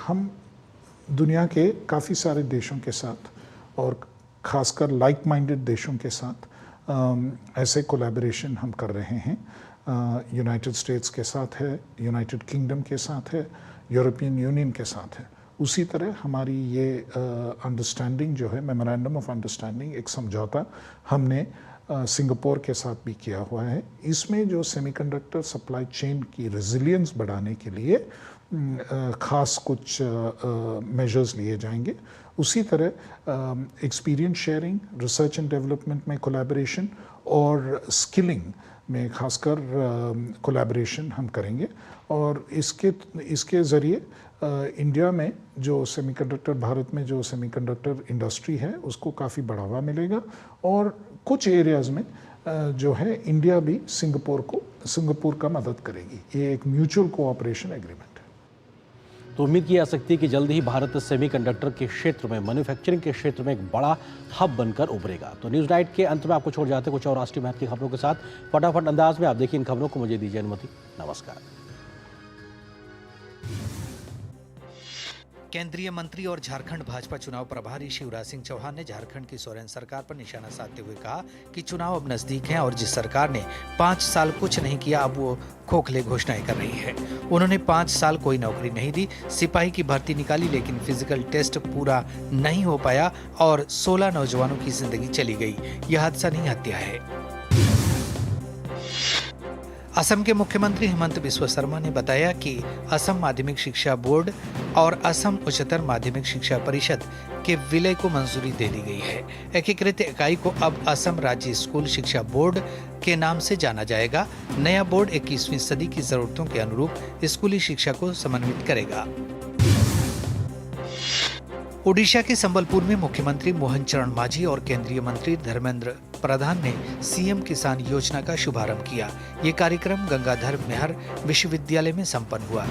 हम दुनिया के काफ़ी सारे देशों के साथ और ख़ासकर लाइक माइंडेड देशों के साथ ऐसे कोलैबोरेशन हम कर रहे हैं। यूनाइटेड स्टेट्स के साथ है, यूनाइटेड किंगडम के साथ है, यूरोपियन यूनियन के साथ है। उसी तरह हमारी ये अंडरस्टैंडिंग जो है, मेमोरेंडम ऑफ अंडरस्टैंडिंग, एक समझौता हमने सिंगापुर के साथ भी किया हुआ है। इसमें जो सेमीकंडक्टर सप्लाई चेन की रेजिलियंस बढ़ाने के लिए ख़ास कुछ मेजर्स लिए जाएंगे। उसी तरह experience sharing, research and development में कोलैबोरेशन और स्किलिंग में खासकर कोलैबोरेशन हम करेंगे और इसके ज़रिए इंडिया में जो सेमीकंडक्टर, भारत में जो सेमीकंडक्टर इंडस्ट्री है उसको काफ़ी बढ़ावा मिलेगा और कुछ एरियाज़ में जो है इंडिया भी सिंगापुर का मदद करेगी। ये एक म्यूचुअल कोऑपरेशन एग्रीमेंट है। तो उम्मीद की जा सकती है कि जल्द ही भारत सेमीकंडक्टर के क्षेत्र में, मैन्युफैक्चरिंग के क्षेत्र में एक बड़ा हब बनकर उभरेगा। तो न्यूज़ नाइट के अंत में आपको छोड़ जाते कुछ और राष्ट्रीय महत्व की खबरों के साथ फटाफट अंदाज में आप देखिए इन खबरों को। मुझे दीजिए अनुमति। नमस्कार। केंद्रीय मंत्री और झारखंड भाजपा चुनाव प्रभारी शिवराज सिंह चौहान ने झारखंड की सोरेन सरकार पर निशाना साधते हुए कहा कि चुनाव अब नजदीक हैं और जिस सरकार ने 5 साल कुछ नहीं किया, अब वो खोखले घोषणाएं कर रही है। उन्होंने 5 साल कोई नौकरी नहीं दी, सिपाही की भर्ती निकाली लेकिन फिजिकल टेस्ट पूरा नहीं हो पाया और 16 नौजवानों की जिंदगी चली गई। यह हादसा नहीं, हत्या है। असम के मुख्यमंत्री हेमंत बिस्वा शर्मा ने बताया कि असम माध्यमिक शिक्षा बोर्ड और असम उच्चतर माध्यमिक शिक्षा परिषद के विलय को मंजूरी दे दी गई है। एकीकृत इकाई को अब असम राज्य स्कूल शिक्षा बोर्ड के नाम से जाना जाएगा। नया बोर्ड 21वीं सदी की जरूरतों के अनुरूप स्कूली शिक्षा को समन्वित करेगा। ओडिशा के संबलपुर में मुख्यमंत्री मोहन चरण मांझी और केंद्रीय मंत्री धर्मेंद्र प्रधान ने सीएम किसान योजना का शुभारंभ किया। ये कार्यक्रम गंगाधर मेहर विश्वविद्यालय में संपन्न हुआ।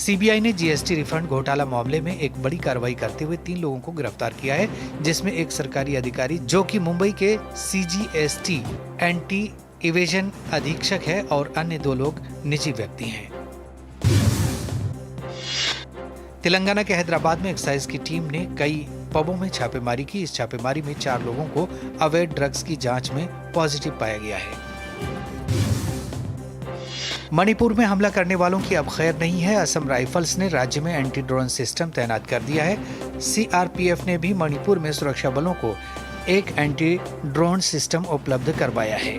सीबीआई ने जीएसटी रिफंड घोटाला मामले में एक बड़ी कार्रवाई करते हुए 3 लोगों को गिरफ्तार किया है, जिसमें एक सरकारी अधिकारी जो कि मुंबई के सीजीएसटी एंटी इवेजन अधीक्षक है और अन्य 2 लोग निजी व्यक्ति हैं। तेलंगाना के हैदराबाद में एक्साइज की टीम ने कई पबों में छापेमारी की। इस छापेमारी में 4 लोगों को अवैध ड्रग्स की जांच में पॉजिटिव पाया गया है। मणिपुर में हमला करने वालों की अब खैर नहीं है। असम राइफल्स ने राज्य में एंटी ड्रोन सिस्टम तैनात कर दिया है। सीआरपीएफ ने भी मणिपुर में सुरक्षा बलों को एक एंटी ड्रोन सिस्टम उपलब्ध करवाया है।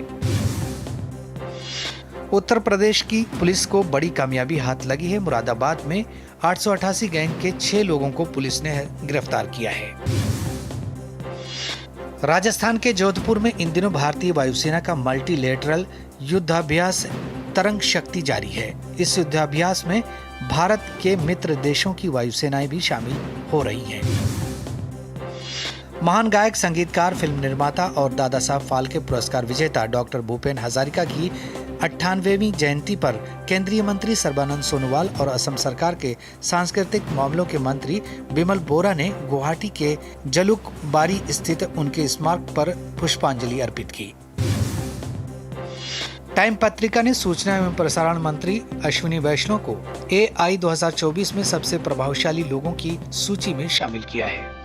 उत्तर प्रदेश की पुलिस को बड़ी कामयाबी हाथ लगी है। मुरादाबाद में 888 गैंग के 6 लोगों को पुलिस ने गिरफ्तार किया है। राजस्थान के जोधपुर में इन दिनों भारतीय वायुसेना का मल्टीलेटरल युद्धाभ्यास तरंग शक्ति जारी है। इस युद्धाभ्यास में भारत के मित्र देशों की वायुसेनाएं भी शामिल हो रही हैं। महान गायक, संगीतकार, फिल्म निर्माता और दादा साहब फाल्के पुरस्कार विजेता डॉक्टर भूपेन हजारिका की 98वीं जयंती पर केंद्रीय मंत्री सर्बानंद सोनोवाल और असम सरकार के सांस्कृतिक मामलों के मंत्री बिमल बोरा ने गुवाहाटी के जलुकबारी स्थित उनके स्मारक पर पुष्पांजलि अर्पित की। टाइम पत्रिका ने सूचना एवं प्रसारण मंत्री अश्विनी वैष्णव को AI 2024 में सबसे प्रभावशाली लोगों की सूची में शामिल किया है।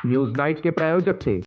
न्यूज नाइट के प्रायोजक थे